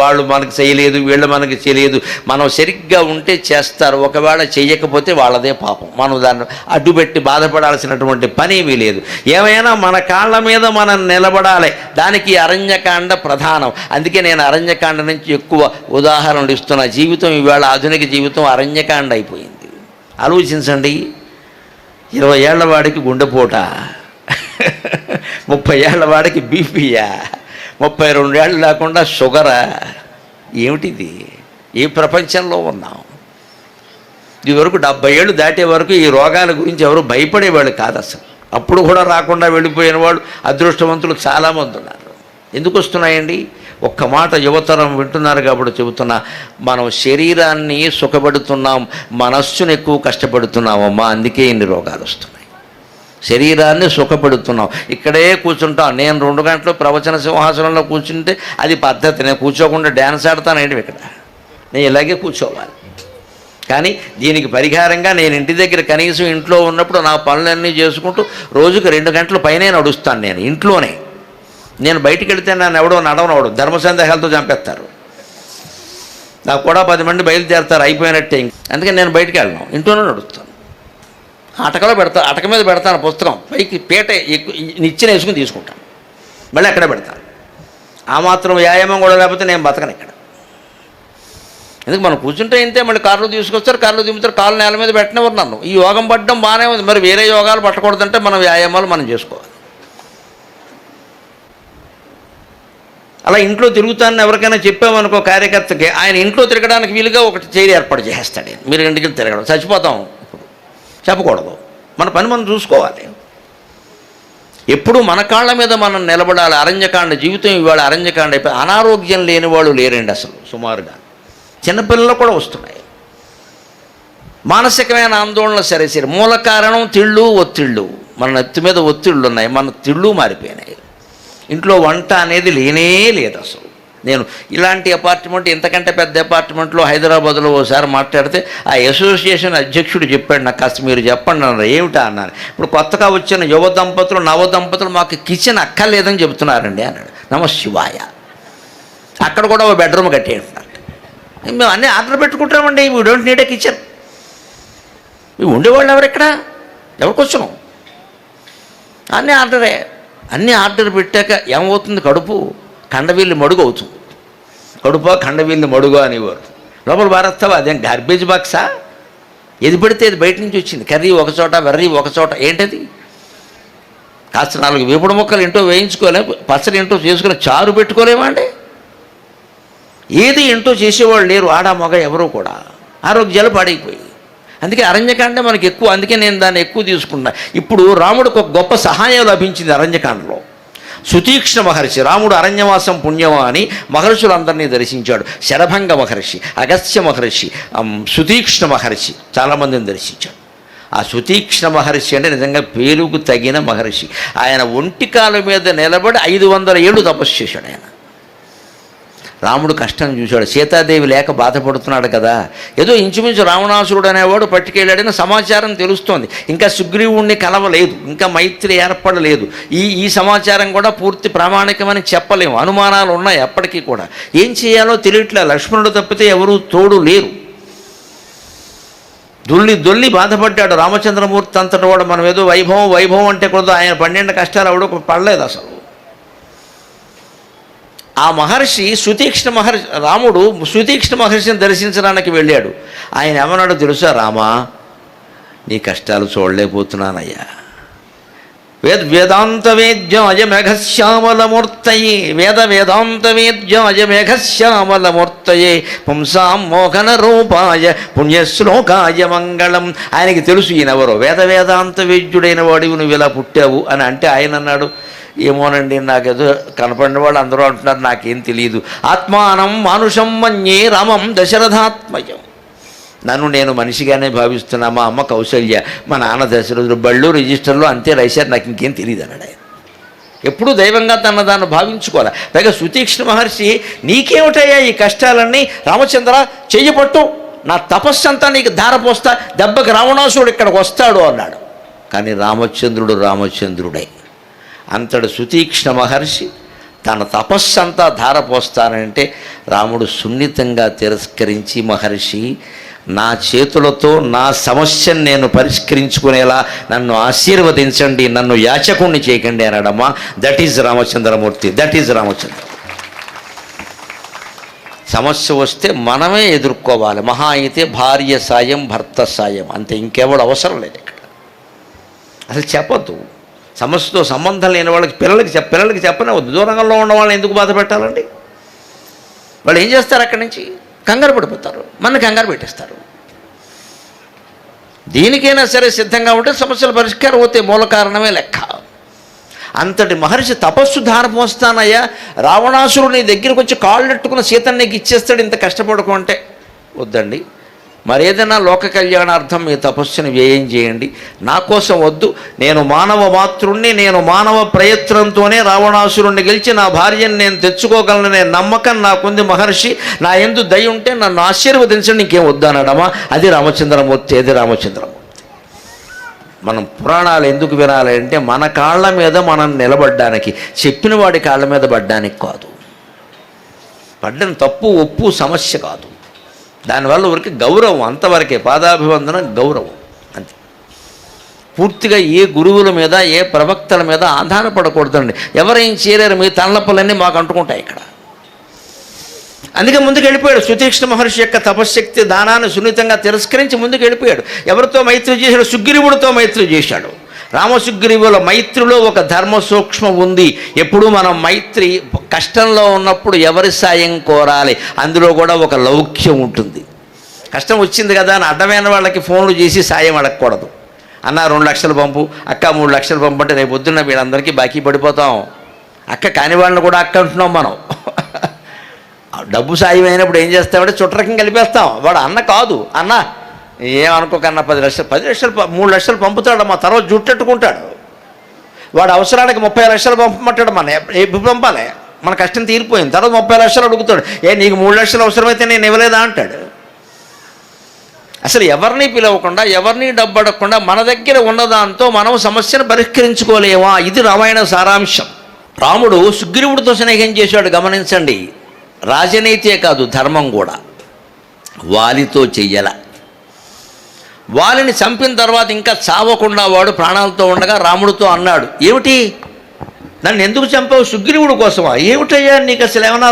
S1: వాళ్ళు మనకు చేయలేదు, వీళ్ళు మనకి చేయలేదు. మనం సరిగ్గా ఉంటే చేస్తారు, ఒకవేళ చేయకపోతే వాళ్ళదే పాపం. మనం దాన్ని అడ్డుపెట్టి బాధపడాల్సినటువంటి పని ఏమీ లేదు. ఏమైనా మన కాళ్ళ మీద మనం నిలబడాలి. దానికి అరణ్యకాండ ప్రధానం. అందుకే నేను అరణ్యకాండ నుంచి ఎక్కువ ఉదాహరణలు ఇస్తున్నా. జీవితం ఈవేళ ఆధునిక జీవితం అరణ్యకాండ అయిపోయింది. ఆలోచించండి, 20 ఏళ్ల వాడికి గుండెపోట, 30 ఏళ్ల వాడికి బీపీయా, 32 ఏళ్ళు లేకుండా షుగరా? ఏమిటిది? ఏ ప్రపంచంలో ఉన్నాం? ఇదివరకు 70 ఏళ్ళు దాటే వరకు ఈ రోగాల గురించి ఎవరు భయపడేవాళ్ళు కాదు అసలు. అప్పుడు కూడా రాకుండా వెళ్ళిపోయిన వాళ్ళు అదృష్టవంతులు చాలామంది ఉన్నారు. ఎందుకు వస్తున్నాయండి? ఒక్క మాట యువతరం వింటున్నారు కాబట్టి చెబుతున్నా, మనం శరీరాన్ని సుఖపెడుతున్నాం, మనస్సును ఎక్కువ కష్టపడుతున్నామమ్మా, అందుకే ఇన్ని రోగాలు వస్తున్నాయి. శరీరాన్ని సుఖపెడుతున్నాం, ఇక్కడే కూర్చుంటాం. నేను 2 గంటలు ప్రవచన సింహాసనంలో కూర్చుంటే అది పద్ధతి. నేను కూర్చోకుండా డ్యాన్స్ ఆడతానండి ఇక్కడ, నేను ఇలాగే కూర్చోవాలి. కానీ దీనికి పరిహారంగా నేను ఇంటి దగ్గర కనీసం ఇంట్లో ఉన్నప్పుడు నా పనులన్నీ చేసుకుంటూ రోజుకు 2 గంటల పైనే నడుస్తాను. నేను ఇంట్లోనే. నేను బయటికి వెళితే నన్ను ఎవడో నడవనవడు, ధర్మ సందేహాలతో చంపేస్తారు. నాకు కూడా 10 మంది బయలుదేరుతారు, అయిపోయినట్టే. అందుకని నేను బయటికి వెళ్ళను, ఇంట్లోనే నడుస్తాను. అటకలో పెడతాను, అటక మీద పెడతాను పుస్తకం, పైకి పీట నిచ్చెన వేసుకుని తీసుకుంటాను, మళ్ళీ అక్కడే పెడతాను. ఆ మాత్రం వ్యాయామం కూడా లేకపోతే నేను బతకను ఇక్కడ. ఎందుకు మనం కూర్చుంటే ఇంతే, మళ్ళీ కార్లో తీసుకొస్తారు, కార్లో దింపుతారు, కాళ్ళు నేల మీద పెట్టినవారు నన్ను. ఈ యోగం పట్టడం బాగానే ఉంది, మరి వేరే యోగాలు పట్టకూడదంటే మన వ్యాయామాలు మనం చేసుకోవాలి. అలా ఇంట్లో తిరుగుతానని ఎవరికైనా చెప్పామనుకో కార్యకర్తకి, ఆయన ఇంట్లో తిరగడానికి వీలుగా ఒకటి చైర్ ఏర్పాటు చేస్తాడు. మీరు ఇంటికి తిరగడం చచ్చిపోతాం, ఇప్పుడు చెప్పకూడదు. మన పని మనం చూసుకోవాలి. ఎప్పుడు మన కాళ్ళ మీద మనం నిలబడాలి. అరణ్యకాండ జీవితం ఇవాళ అరణ్యకాండ అయిపోయి అనారోగ్యం లేని వాళ్ళు లేరండి అసలు, సుమారుగా. చిన్నపిల్లలు కూడా వస్తున్నాయి మానసికమైన ఆందోళనలు. సరే మూల కారణం తిళ్ళు, ఒత్తిళ్ళు. మన నెత్తి మీద ఒత్తిళ్ళు ఉన్నాయి, మన తిళ్ళు మారిపోయినాయి. ఇంట్లో వంట అనేది లేనే లేదు అసలు. నేను ఇలాంటి అపార్ట్మెంట్, ఇంతకంటే పెద్ద అపార్ట్మెంట్లో హైదరాబాద్లో ఓసారి మాట్లాడితే ఆ అసోసియేషన్ అధ్యక్షుడు చెప్పాడు నాకు, కాస్త మీరు చెప్పండి అన్నారు. ఏమిటా అన్నాను. ఇప్పుడు కొత్తగా వచ్చిన యువ దంపతులు, నవ దంపతులు మాకు కిచెన్ అక్కర్లేదని చెబుతున్నారండి అన్నాడు. నమ శివాయ. అక్కడ కూడా ఓ బెడ్రూమ్ కట్టేయంటున్నారు. మేము అన్నీ ఆర్డర్ పెట్టుకుంటామండి, we don't need a kitchen. ఇవి ఉండేవాళ్ళు ఎవరు ఇక్కడ, ఎవరికి వచ్చినాం? అన్నీ ఆర్డరే. అన్నీ ఆర్డర్ పెట్టాక ఏమవుతుంది? కడుపు కండవీళ్ళు మడుగు అవుతుంది. కడుపు కండవీళ్ళు మడుగు అనేవారు. లోపల భారస్తావా? అదేం గార్బేజ్ బాక్సా? ఏది పెడితే అది బయట నుంచి వచ్చింది. కర్రీ ఒకచోట, వెర్రీ ఒకచోట. ఏంటది? కాస్త 4 వేపుడు ముక్కలు ఇంటో వేయించుకోలేము, పచ్చడి ఇంటో చేసుకుని చారు పెట్టుకోలేమా అండి? ఏది ఇంటో చేసేవాళ్ళు లేరు, ఆడ మగ ఎవరో కూడా. ఆరోగ్యాలు పాడైపోయి. అందుకే అరణ్యకాండ మనకి ఎక్కువ, అందుకే నేను దాన్ని ఎక్కువ తీసుకున్నా. ఇప్పుడు రాముడికి ఒక గొప్ప సహాయం లభించింది అరణ్యకాండలో. సుతీక్ష్ణ మహర్షి, రాముడు అరణ్యవాసం పుణ్యమా అని మహర్షులందరినీ దర్శించాడు. శరభంగ మహర్షి, అగస్త్య మహర్షి, సుతీక్ష్ణ మహర్షి, చాలామందిని దర్శించాడు. ఆ సుతీక్ష్ణ మహర్షి అంటే నిజంగా పేరుకు తగిన మహర్షి. ఆయన ఒంటికాల మీద నిలబడి 500 ఏళ్ళు తపస్సు చేశాడు ఆయన. రాముడు కష్టం చూశాడు. సీతాదేవి లేక బాధపడుతున్నాడు కదా. ఏదో ఇంచుమించు రావణాసురుడు అనేవాడు పట్టుకెళ్ళాడని సమాచారం తెలుస్తోంది. ఇంకా సుగ్రీవుణ్ణి కలవలేదు, ఇంకా మైత్రి ఏర్పడలేదు. ఈ సమాచారం కూడా పూర్తి ప్రామాణికమని చెప్పలేము, అనుమానాలు ఉన్నాయి అప్పటికీ కూడా. ఏం చేయాలో తెలియట్లే. లక్ష్మణుడు తప్పితే ఎవరూ తోడు లేరు. దొల్లి బాధపడ్డాడు రామచంద్రమూర్తి అంతటి వాడు. మనం ఏదో వైభవం అంటే కూడా ఆయన 12 కష్టాలు ఎవడో పడలేదు అసలు. ఆ మహర్షి రాముడు సుతీక్ష్ణ మహర్షిని దర్శించడానికి వెళ్ళాడు. ఆయన ఏమన్నాడో తెలుసా? రామా, నీ కష్టాలు చూడలేకపోతున్నానయ్యా. వేదాంత వేద్యం అజమేఘశ్యామలమూర్తయే, వేదాంత వేద్యం అజమేఘశ్యామలమూర్తయే, పుంసాం మోహన రూపాయ పుణ్యశ్లోకాయ మంగళం. ఆయనకి తెలుసు ఈయనెవరో. వేదాంత వేద్యుడైన వాడివి నువ్వు ఇలా పుట్టావు అని అంటే ఆయన అన్నాడు, ఏమోనండి, నాకేదో కనపడిన వాళ్ళు అందరూ అంటున్నారు, నాకేం తెలియదు. ఆత్మానం మానుషం మన్యే రామం దశరథాత్మయం. నన్ను నేను మనిషిగానే భావిస్తున్నా. మా అమ్మ కౌశల్య, మా నాన్న దశరథుడు, బళ్ళు రిజిస్టర్లో అంతే రాశారు, నాకు ఇంకేం తెలియదు అన్నాడు ఆయన. ఎప్పుడూ దైవంగా దాన్ని భావించుకోవాలి. పైగా సుతీక్ష్ణ మహర్షి, నీకేమిటయ్యా ఈ కష్టాలన్నీ? రామచంద్ర చెయ్యపట్టు, నా తపస్సంతా నీకు ధారపోస్తా, దెబ్బకి రావణాసురుడు ఇక్కడికి వస్తాడు అన్నాడు. కానీ రామచంద్రుడే. అంతటి సుతీక్ష్ణ మహర్షి తన తపస్సంతా ధారపోస్తానంటే రాముడు సున్నితంగా తిరస్కరించి, మహర్షి నా చేతులతో నా సమస్యను నేను పరిష్కరించుకునేలా నన్ను ఆశీర్వదించండి, నన్ను యాచకుణ్ణి చేయకండి అనడమ్మా. That is Ramachandramurthy, that is Ramachandra. సమస్య వస్తే మనమే ఎదుర్కోవాలి. మహా అయితే భార్య సాయం, భర్త సాయం, అంతే, ఇంకెవడు అవసరం లేదు ఇక్కడ. అసలు చెప్పద్దు. సమస్యతో సంబంధం లేని వాళ్ళకి, పిల్లలకి చెప్పనవద్దు. దూరంగా ఉన్న వాళ్ళని ఎందుకు బాధ పెట్టాలండి? వాళ్ళు ఏం చేస్తారు? అక్కడి నుంచి కంగారు పడిపోతారు, మన కంగారు పెట్టేస్తారు. దేనికైనా సరే సిద్ధంగా ఉంటే సమస్యల పరిష్కారం అవుతాయి. మూల కారణమే లెక్క. అంతటి మహర్షి తపస్సు ధారపోస్తానయ్యా, రావణాసురుడు నీ దగ్గరికి వచ్చి కాళ్ళు ఎట్టుకున్న సీతను నీకు ఇచ్చేస్తాడు, ఇంత కష్టపడుకో అంటే వద్దండి, మరేదైనా లోక కళ్యాణార్థం మీ తపస్సుని వ్యయం చేయండి, నా కోసం వద్దు, నేను మానవ మాతృణ్ణి, నేను మానవ ప్రయత్నంతోనే రావణాసురుణ్ణి గెలిచి నా భార్యను నేను తెచ్చుకోగలననే నమ్మకం నాకుంది మహర్షి, నా యందు దయ ఉంటే నన్ను ఆశీర్వదించండి, ఇంకేం వద్దనడమా? అది రామచంద్రమూర్తి, అది రామచంద్రమూర్తి. మనం పురాణాలు ఎందుకు వినాలి అంటే మన కాళ్ళ మీద మనం నిలబడ్డానికి, చెప్పిన వాడి కాళ్ళ మీద పడ్డానికి కాదు. పడ్డం తప్పు ఒప్పు సమస్య కాదు, దానివల్ల ఊరికి గౌరవం, అంతవరకే. పాదాభివందన గౌరవం అంతే. పూర్తిగా ఏ గురువుల మీద ఏ ప్రవక్తల మీద ఆధారపడకూడదండి. ఎవరేం చేయలేరు, మీ తలనొప్పులన్నీ మాకు అంటుకుంటాయి ఇక్కడ. అందుకే ముందుకు వెళ్ళిపోయాడు. సుతీక్ష్ణ మహర్షి యొక్క తపశ్శక్తి దానాన్ని సున్నితంగా తిరస్కరించి ముందుకు వెళ్ళిపోయాడు. ఎవరితో మైత్రి చేశాడు? సుగ్రీవుడితో మైత్రి చేశాడు. రామసుగ్రీవుల మైత్రిలో ఒక ధర్మ సూక్ష్మం ఉంది. ఎప్పుడు మనం మైత్రి కష్టంలో ఉన్నప్పుడు ఎవరి సాయం కోరాలి, అందులో కూడా ఒక లౌక్యం ఉంటుంది. కష్టం వచ్చింది కదా అని అడ్డమైన వాళ్ళకి ఫోన్లు చేసి సాయం అడగకూడదు. అన్న 2 లక్షలు పంపు, అక్క 3 లక్షలు పంపు అంటే రేపు పొద్దున్న వీళ్ళందరికీ బాకీ పడిపోతాం. అక్క కాని వాళ్ళని కూడా అక్క అంటున్నాం మనం. డబ్బు సాయం అయినప్పుడు ఏం చేస్తామంటే చుట్టరకం కలిపేస్తాం. వాడు అన్న కాదు, అన్న ఏమనుకోకన్నా 10 లక్షలు 3 లక్షలు పంపుతాడు, తర్వాత జుట్టెట్టుకుంటాడు. వాడు అవసరానికి 30 లక్షలు పంపమంటాడు. ఎప్పుడు పంపాలి? మన కష్టం తీరిపోయింది. తర్వాత 30 లక్షలు అడుగుతాడు. నీకు 3 లక్షలు అవసరమైతే నేను ఇవ్వలేదా అంటాడు. అసలు ఎవరిని పిలవకుండా ఎవరిని డబ్బు అడగకుండా మన దగ్గర ఉన్నదాంతో మనం సమస్యను పరిష్కరించుకోలేమా? ఇది రామాయణ సారాంశం. రాముడు సుగ్రీవుడితో స్నేహం చేశాడు, గమనించండి. రాజనీతే కాదు, ధర్మం కూడా. వాలితో చెయ్యాల. వాలిని చంపిన తర్వాత ఇంకా చావకుండా వాడు ప్రాణాలతో ఉండగా రాముడితో అన్నాడు, ఏమిటి నన్ను ఎందుకు చంపావు? సుగ్రీవుడు కోసమా? ఏమిటయ్యా నీకు అసలు ఏమన్నా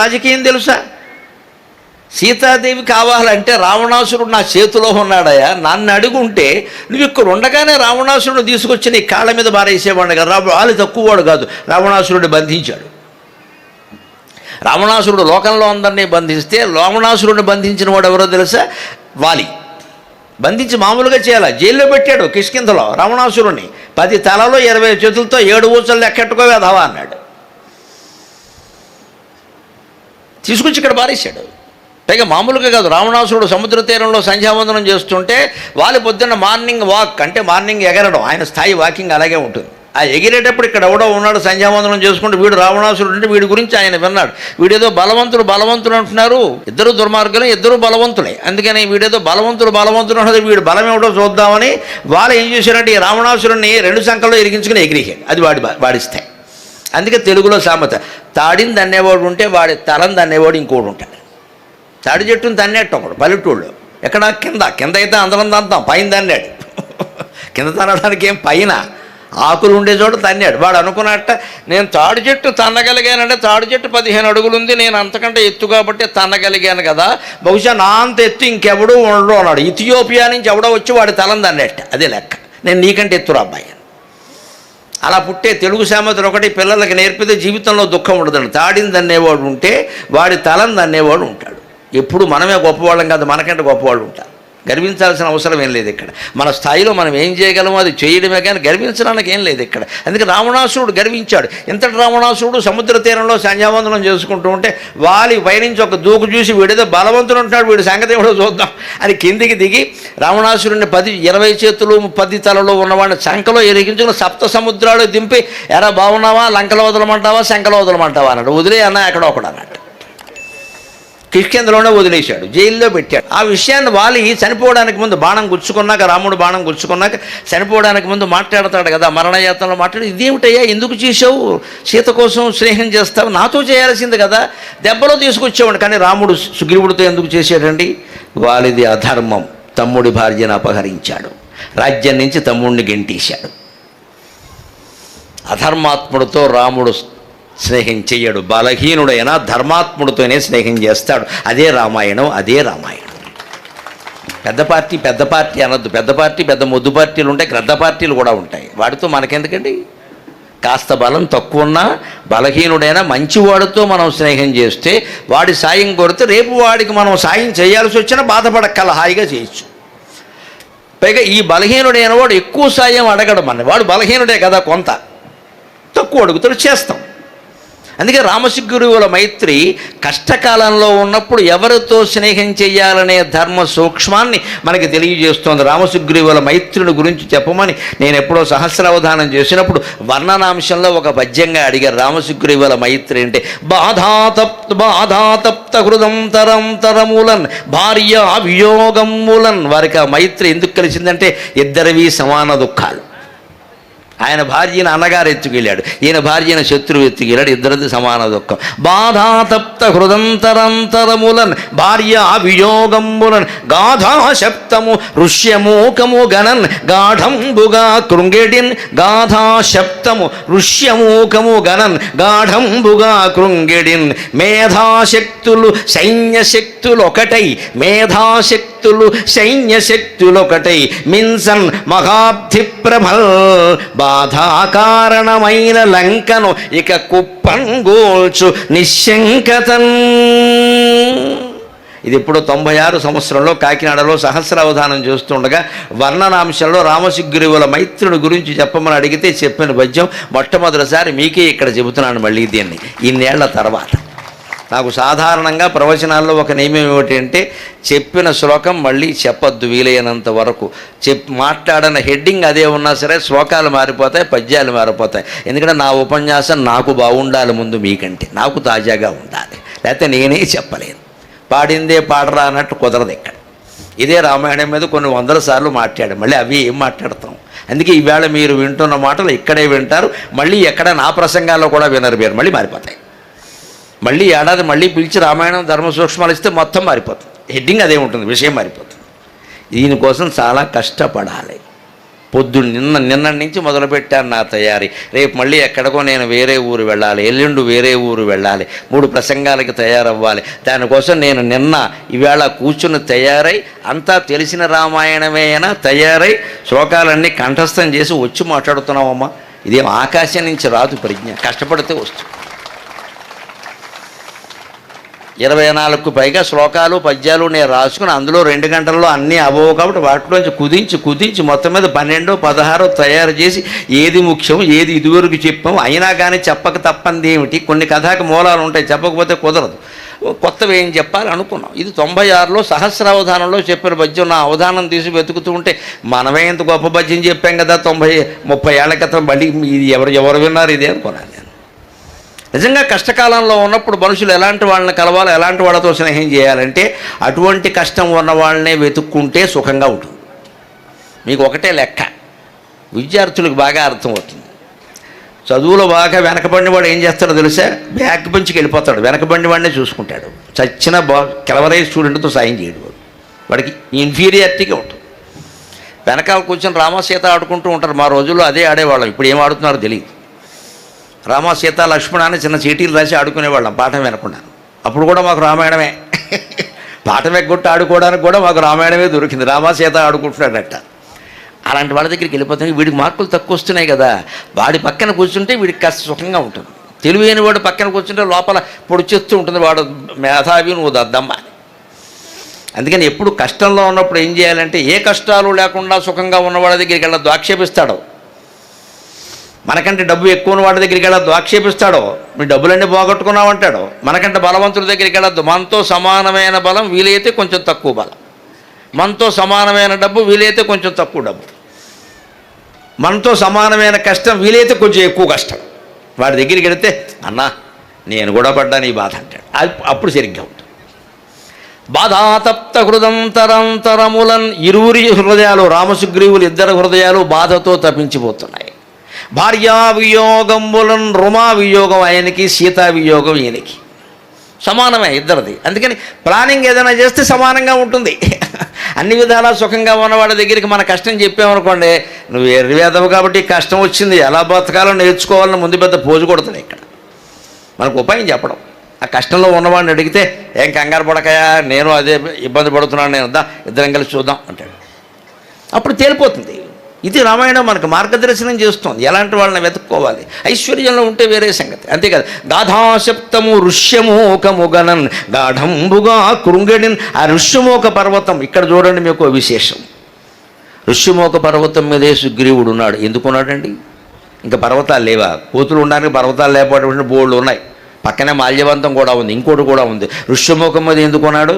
S1: రాజకీయం తెలుసా? సీతాదేవి కావాలంటే రావణాసురుడు నా చేతిలో ఉన్నాడయ్యా, నన్ను అడుగుంటే నువ్వు ఇక్కడ ఉండగానే రావణాసురుడు తీసుకొచ్చి నీ కాళ్ళ మీద బారేసేవాడు కదా. వాలి తక్కువవాడు కాదు, రావణాసురుడిని బంధించాడు. రావణాసురుడు లోకంలో అందరినీ బంధిస్తే రావణాసురుడిని బంధించిన వాడు ఎవరో తెలుసా? వాలి. బంధించి మామూలుగా చేయాల, జైల్లో పెట్టాడు కిష్కింధలో రావణాసురుడిని. 10 తలలో 20 చేతులతో 7 ఊచలు లెక్కెట్టుకోవే ధావా అన్నాడు. తీసుకొచ్చి ఇక్కడ బారేశాడు. పైగా మామూలుగా కాదు, రావణాసురుడు సముద్ర తీరంలో సంధ్యావందనం చేస్తుంటే వాలి పొద్దున్న మార్నింగ్ వాక్ అంటే మార్నింగ్ ఎగరడం, ఆయన స్థాయి వాకింగ్ అలాగే ఉంటుంది. ఆ ఎగిరేటప్పుడు ఇక్కడ ఎవడో ఉన్నాడు సంధ్యావందనం చేసుకుంటూ, వీడు రావణాసురుడు అంటే వీడి గురించి ఆయన విన్నాడు. వీడేదో బలవంతుడు అంటున్నారు, ఇద్దరు దుర్మార్గులే, ఇద్దరు బలవంతులే, అందుకని వీడేదో బలవంతుడు అంటున్నది, వీడు బలం ఏమిటో చూద్దామని వాళ్ళు ఏం చేశారంటే ఈ రావణాసురుడిని 2 సంఖ్యలో ఇరిగించుకుని ఎగిరేసాడు. అది వాడిస్తాయి. అందుకే తెలుగులో సామెత, తాడిని తన్నేవాడు ఉంటే వాడి తలని తన్నేవాడు ఇంకోడు ఉంటాడు. తాడి చెట్టుని తన్నేట్టు ఒకడు పల్లెటూళ్ళు. ఎక్కడ? కింద అయితే అందరం తంతాం, పైన తన్నాడు. కింద తన్నడానికి ఏం పైన ఆకులు ఉండే చోట తన్నాడు. వాడు అనుకున్నట్ట, నేను తాడి చెట్టు తన్నగలిగానంటే తాడి చెట్టు 15 అడుగులు ఉంది, నేను అంతకంటే ఎత్తు కాబట్టి తన్నగలిగాను కదా, బహుశా నా అంత ఎత్తు ఇంకెవడూ ఉండడు అన్నాడు. ఇథియోపియా నుంచి ఎవడో వచ్చి వాడి తలని తన్నట్ట. అదే లెక్క, నేను నీకంటే ఎత్తురా అబ్బాయి. అలా పుట్టే తెలుగు సామెతలు ఒకటి పిల్లలకి నేర్పితే జీవితంలో దుఃఖం ఉండదండి. తాడిని తన్నేవాడు ఉంటే వాడి తలని తన్నేవాడు ఉంటాడు. ఎప్పుడు మనమే గొప్పవాళ్ళం కాదు, మనకంటే గొప్పవాళ్ళు ఉంటారు. గర్వించాల్సిన అవసరం ఏం లేదు ఇక్కడ. మన స్థాయిలో మనం ఏం చేయగలమో అది చేయడమే కానీ గర్వించడానికి ఏం లేదు ఇక్కడ. అందుకే రావణాసురుడు గర్వించాడు. ఇంతటి రావణాసురుడు సముద్ర తీరంలో సంధ్యావందనం చేసుకుంటూ ఉంటే వాలి పైనుంచి ఒక దూకు చూసి వీడేదో బలవంతుడు ఉంటున్నాడు, వీడి సంగతి ఏమిటో చూద్దాం అని కిందికి దిగి రావణాసురుడిని 20 చేతులు 10 తలలో ఉన్నవాడిని శంఖలో ఎరిగించుకుని 7 సముద్రాలు దింపి, ఎరా బాగున్నావా, లంకలో వదలమంటావా, శంఖలో వదలమంటావా అన్నాడు. వదిలే అన్న ఎక్కడో ఒకడు అన్నాడు. కిష్కింధలోనే వదిలేశాడు, జైల్లో పెట్టాడు. ఆ విషయాన్ని వాలి చనిపోవడానికి ముందు బాణం గుచ్చుకున్నాక, రాముడు బాణం గుచ్చుకున్నాక చనిపోవడానికి ముందు మాట్లాడతాడు కదా, మరణయాత్రలో మాట్లాడి, ఇదేమిటయ్యా ఎందుకు చేసావు, సీత కోసం స్నేహం చేస్తావు, నాతో చేయాల్సింది కదా, దెబ్బలో తీసుకొచ్చేవాడు. కానీ రాముడు సుగ్రీవుడితో ఎందుకు చేశాడండి? వాలిది అధర్మం, తమ్ముడి భార్యను అపహరించాడు, రాజ్యం నుంచి తమ్ముడిని గెంటేశాడు. అధర్మాత్ముడితో రాముడు స్నేహం చెయ్యడు, బలహీనుడైన ధర్మాత్ముడితోనే స్నేహం చేస్తాడు. అదే రామాయణం, అదే రామాయణం. పెద్ద పార్టీ అనొద్దు. పెద్ద మొద్దు పార్టీలు ఉంటాయి, గ్రద్ద పార్టీలు కూడా ఉంటాయి. వాడితో మనకెందుకండి? కాస్త బలం తక్కువ ఉన్నా బలహీనుడైనా మంచివాడితో మనం స్నేహం చేస్తే, వాడి సాయం కోరితే రేపు వాడికి మనం సాయం చేయాల్సి వచ్చినా బాధపడక్కల, హాయిగా చేయొచ్చు. పైగా ఈ బలహీనుడైన వాడు ఎక్కువ సాయం అడగడు. వాడు బలహీనుడే కదా కొంత, తక్కువ అడుగుతాడు, చేస్తాం. అందుకే రామసుగ్రీవుల మైత్రి కష్టకాలంలో ఉన్నప్పుడు ఎవరితో స్నేహం చేయాలనే ధర్మ సూక్ష్మాన్ని మనకి తెలియజేస్తోంది. రామసుగ్రీవుల మైత్రుని గురించి చెప్పమని నేను ఎప్పుడో సహస్రావధానం చేసినప్పుడు వర్ణనాంశంలో ఒక పద్యంగా అడిగారు. రామసుగ్రీవుల మైత్రి అంటే బాధాతప్త హృదం తరం తరములన్ భార్య వియోగములన్. వారికి ఆ మైత్రి ఎందుకు కలిసిందంటే ఇద్దరివి సమాన దుఃఖాలు. ఆయన భార్యను అన్నగారు ఎత్తుకెళ్ళాడు, ఈయన భార్యను శత్రువు ఎత్తుకెళ్ళాడు, ఇద్దరిది సమాన దుఃఖం. బాధాతప్త హృదంతరంతరములన్ భార్య వియోగంబులన్ గాధా శప్తము ఋష్యమూకము గణన్ గాఢంబుగా కృంగెడిన్. గాధా శప్తము ఋష్యమూకము గణన్ గాఢంబుగా కృంగెడిన్. మేధాశక్తులు సైన్యశక్తులు ఒకటై, మేధాశక్తులు సైన్యశక్తులొకటై మిన్సన్ మహాబ్ధి ప్రభల్. బాధాకారణమైన లంకను ఇక కుప్పంగోల్చు నిశ్శంకతన్. ఇది ఇప్పుడు 96 సంవత్సరంలో కాకినాడలో సహస్రావధానం చేస్తుండగా వర్ణనాంశంలో రామసుగ్రీవుల మైత్రుని గురించి చెప్పమని అడిగితే చెప్పిన పద్యం మొట్టమొదటిసారి మీకే ఇక్కడ చెబుతున్నాను. మళ్ళీ దీన్ని ఇన్నేళ్ల తర్వాత. నాకు సాధారణంగా ప్రవచనాల్లో ఒక నియమం ఏమిటంటే చెప్పిన శ్లోకం మళ్ళీ చెప్పద్దు వీలైనంత వరకు. మాట్లాడిన హెడ్డింగ్ అదే ఉన్నా సరే శ్లోకాలు మారిపోతాయి, పద్యాలు మారిపోతాయి. ఎందుకంటే నా ఉపన్యాసం నాకు బాగుండాలి, ముందు మీకంటే నాకు తాజాగా ఉండాలి, లేకపోతే నేనే చెప్పలేను. పాడిందే పాడరా అన్నట్టు కుదరదు ఇక్కడ. ఇదే రామాయణం మీద కొన్ని 100 సార్లు మాట్లాడాం, మళ్ళీ అవి ఏం మాట్లాడతాం. అందుకే ఈవేళ మీరు వింటున్న మాటలు ఇక్కడే వింటారు, మళ్ళీ ఎక్కడ నా ప్రసంగాల్లో కూడా వినరు మీరు, మళ్ళీ మారిపోతాయి. మళ్ళీ ఏడాది మళ్ళీ పిలిచి రామాయణం ధర్మ సూక్ష్మాలు ఇస్తే మొత్తం మారిపోతుంది. హెడ్డింగ్ అదే ఉంటుంది, విషయం మారిపోతుంది. దీనికోసం చాలా కష్టపడాలి. నిన్నటి నుంచి మొదలుపెట్టాను నా తయారీ. రేపు మళ్ళీ ఎక్కడికో నేను వేరే ఊరు వెళ్ళాలి, ఎల్లుండి వేరే ఊరు వెళ్ళాలి, 3 ప్రసంగాలకి తయారవ్వాలి. దానికోసం నేను ఈవేళ కూర్చుని తయారై అంతా తెలిసిన రామాయణమేనా తయారై శ్లోకాలన్నీ కంఠస్థం చేసి వచ్చి మాట్లాడుతున్నామమ్మా. ఇదేం ఆకాశం నుంచి రాదు ప్రజ్ఞ, కష్టపడితే వస్తుంది. 24కు పైగా శ్లోకాలు పద్యాలు నేను రాసుకుని అందులో 2 గంటల్లో అన్నీ అవ్వవు కాబట్టి వాటిలోంచి కుదించి మొత్తం మీద 12, 16 తయారు చేసి ఏది ముఖ్యం ఏది ఇదివరకు చెప్పాము. అయినా కానీ చెప్పక తప్పంది ఏమిటి, కొన్ని కథకి మూలాలు ఉంటాయి, చెప్పకపోతే కుదరదు. కొత్తవి ఏం చెప్పాలి అనుకున్నాం. ఇది 96లో సహస్రావధానంలో చెప్పిన పద్యం. నా అవధానం తీసి వెతుకుతూ ఉంటే మనమే ఇంత గొప్ప పద్యం చెప్పాం కదా 30 ఏళ్ల క్రితం, మళ్ళీ ఇది ఎవరు విన్నారు ఇదే అనుకున్నాను నేను. నిజంగా కష్టకాలంలో ఉన్నప్పుడు మనుషులు ఎలాంటి వాళ్ళని కలవాలి, ఎలాంటి వాళ్ళతో స్నేహం చేయాలంటే అటువంటి కష్టం ఉన్న వాళ్ళనే వెతుక్కుంటే సుఖంగా ఉంటుంది. మీకు ఒకటే లెక్క, విద్యార్థులకు బాగా అర్థమవుతుంది. చదువులో బాగా వెనకబడిన వాడు ఏం చేస్తాడో తెలుసా, బ్యాక్ బెంచ్కి వెళ్ళిపోతాడు, వెనకబడిన వాడినే చూసుకుంటాడు. చచ్చిన కెలవరైజ్ స్టూడెంట్తో సాయం చేయడు, వాడికి ఇన్ఫీరియారిటీగా ఉంటుంది. వెనకాల కూర్చొని రామసీత ఆడుకుంటూ ఉంటారు. మా రోజుల్లో అదే ఆడేవాళ్ళం, ఇప్పుడు ఏం ఆడుతున్నారో తెలియదు. రామ సీత లక్ష్మణ అని చిన్న చీటీలు రాసి ఆడుకునేవాళ్ళం పాఠం వినకుండా. అప్పుడు కూడా మాకు రామాయణమే, పాఠం ఎగ్గొట్టి ఆడుకోవడానికి కూడా మాకు రామాయణమే దొరికింది. రామ సీత ఆడుకుంటున్నాడట. అలాంటి వాళ్ళ దగ్గరికి వెళ్ళిపోతాం. వీడికి మార్కులు తక్కువ వస్తున్నాయి కదా, వాడి పక్కన కూర్చుంటే వీడికి కాస్త సుఖంగా ఉంటుంది. తెలివైన వాడు పక్కన కూర్చుంటే లోపల పొడిచేస్తూ ఉంటుంది, వాడు మేధావి నువ్వు దద్దమ్మ అని. అందుకని ఎప్పుడు కష్టంలో ఉన్నప్పుడు ఏం చేయాలంటే ఏ కష్టాలు లేకుండా సుఖంగా ఉన్నవాడి దగ్గరికి వెళ్ళద్దు, ఆక్షేపిస్తాడు. మనకంటే డబ్బు ఎక్కువ ఉన్న వాడి దగ్గరికి వెళ్ళొద్దు, ఆక్షేపిస్తాడో. మీ డబ్బులన్నీ పోగొట్టుకున్నావు అంటాడు. మనకంటే బలవంతుల దగ్గరికి వెళ్ళొద్దు. మనతో సమానమైన బలం వీలైతే కొంచెం తక్కువ బలం, మనతో సమానమైన డబ్బు వీలైతే కొంచెం తక్కువ డబ్బు, మనతో సమానమైన కష్టం వీలైతే కొంచెం ఎక్కువ కష్టం. వాడి దగ్గరికి వెళితే అన్నా నేను కూడా పడ్డాను ఈ బాధ అంటాడు. అప్పుడు సరిగ్గా ఉంటుంది. బాధాతప్త హృదంతరంతరములన్. ఇరువురి హృదయాలు, రామసుగ్రీవులు ఇద్దరు హృదయాలు బాధతో తప్పించిపోతున్నాయి. భార్యా వియోగంబులన్. రుమా వియోగం ఆయనకి, సీతా వియోగం ఈయనకి. సమానమే ఇద్దరిది. అందుకని ప్లానింగ్ ఏదైనా చేస్తే సమానంగా ఉంటుంది. అన్ని విధాలా సుఖంగా ఉన్నవాడి దగ్గరికి మన కష్టం చెప్పామనుకోండి, నువ్వు ఎర్రవేదవు కాబట్టి కష్టం వచ్చింది, ఎలా బతకాలో నేర్చుకోవాలని ముందు పెద్ద పోజు కొడుతుంది ఇక్కడ. మనకు ఉపాయం చెప్పడం. ఆ కష్టంలో ఉన్నవాడిని అడిగితే ఏం కంగారు పడకయా, నేను అదే ఇబ్బంది పడుతున్నాను, నేను ఇద్దరం కలిసి చూద్దాం అంటాడు. అప్పుడు తేలిపోతుంది. ఇది రామాయణం మనకు మార్గదర్శనం చేస్తుంది, ఎలాంటి వాళ్ళని వెతుక్కోవాలి. ఐశ్వర్యంలో ఉంటే వేరే సంగతి, అంతేకాదు. గాధాశప్తము ఋష్యమోకము గణన్ గాఢంబుగా కృంగడిన్. ఆ ఋష్యమోక పర్వతం ఇక్కడ చూడండి, మీకు విశేషం. ఋష్యమోక పర్వతం మీదే సుగ్రీవుడు ఉన్నాడు. ఎందుకున్నాడండి? ఇంకా పర్వతాలు లేవా? కూతురు ఉండడానికి పర్వతాలు లేకపోతే బోర్డులు ఉన్నాయి. పక్కనే మాల్యవంతం కూడా ఉంది, ఇంకోటి కూడా ఉంది. ఋష్యముఖం మీద ఎందుకున్నాడు?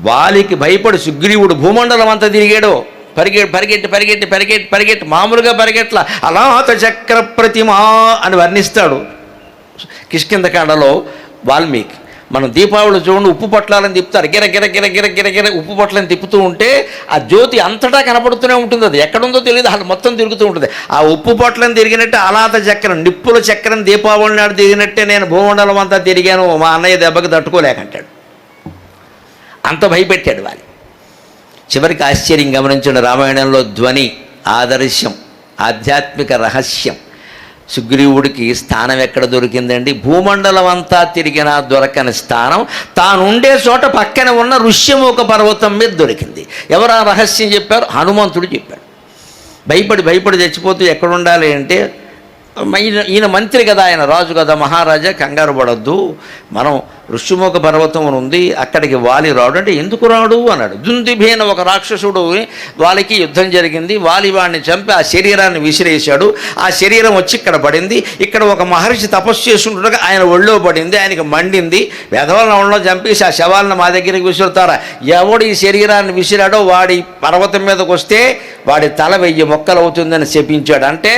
S1: వాలికి భయపడి సుగ్రీవుడు భూమండలం అంతా తిరిగాడు. పరిగెట్టి మామూలుగా పరిగెట్ల అలాత చక్ర ప్రతిమా అని వర్ణిస్తాడు కిష్కింధకాండలో వాల్మీకి. మనం దీపావళి చూడండి, ఉప్పు పొట్లాలను తిప్పుతారు, గిర ఉప్పు పొట్లని తిప్పుతూ ఉంటే ఆ జ్యోతి అంతటా కనపడుతూనే ఉంటుంది. అది ఎక్కడుందో తెలియదు, అలా మొత్తం తిరుగుతూ ఉంటుంది. ఆ ఉప్పు పొట్లను తిరిగినట్టే అలాత చక్రం, నిప్పుల చక్రం దీపావళి నాడు తిరిగినట్టే నేను భూమండలం అంతా తిరిగాను, మా అన్నయ్య దెబ్బకి తట్టుకోలేకంటాడు. అంత భయపెట్టాడు వాళ్ళు. చివరికి ఆశ్చర్యం గమనించండి, రామాయణంలో ధ్వని ఆదర్శం, ఆధ్యాత్మిక రహస్యం. సుగ్రీవుడికి స్థానం ఎక్కడ దొరికిందండి? భూమండలం అంతా తిరిగినా దొరకని స్థానం తానుండే చోట పక్కన ఉన్న ఋష్యముఖ పర్వతం మీద దొరికింది. ఎవరు ఆ రహస్యం చెప్పారు? హనుమంతుడు చెప్పాడు. భయపడి చచ్చిపోతూ ఎక్కడుండాలి అంటే, ఈయన మంత్రి కదా, ఆయన రాజు కదా, మహారాజా కంగారు పడొద్దు, మనం ఋష్యముఖ పర్వతం ఉంది, అక్కడికి వాలి రాడు అంటే, ఎందుకు రాడు అన్నాడు. దుందుభేన ఒక రాక్షసుడు వాలికి యుద్ధం జరిగింది, వాలి వాడిని చంపి ఆ శరీరాన్ని విసిరేశాడు. ఆ శరీరం వచ్చి ఇక్కడ పడింది. ఇక్కడ ఒక మహర్షి తపస్సు చేసుకుంటుండగా ఆయన ఒళ్ళో పడింది, ఆయనకి మండింది. వెధవలను ఒళ్ళో చంపేసి ఆ శవాలను మా దగ్గరికి విసురుతారా? ఎవడు ఈ శరీరాన్ని విసిరాడో వాడి పర్వతం మీదకి వస్తే వాడి తల 1000 మొక్కలు అవుతుందని శపించాడు. అంటే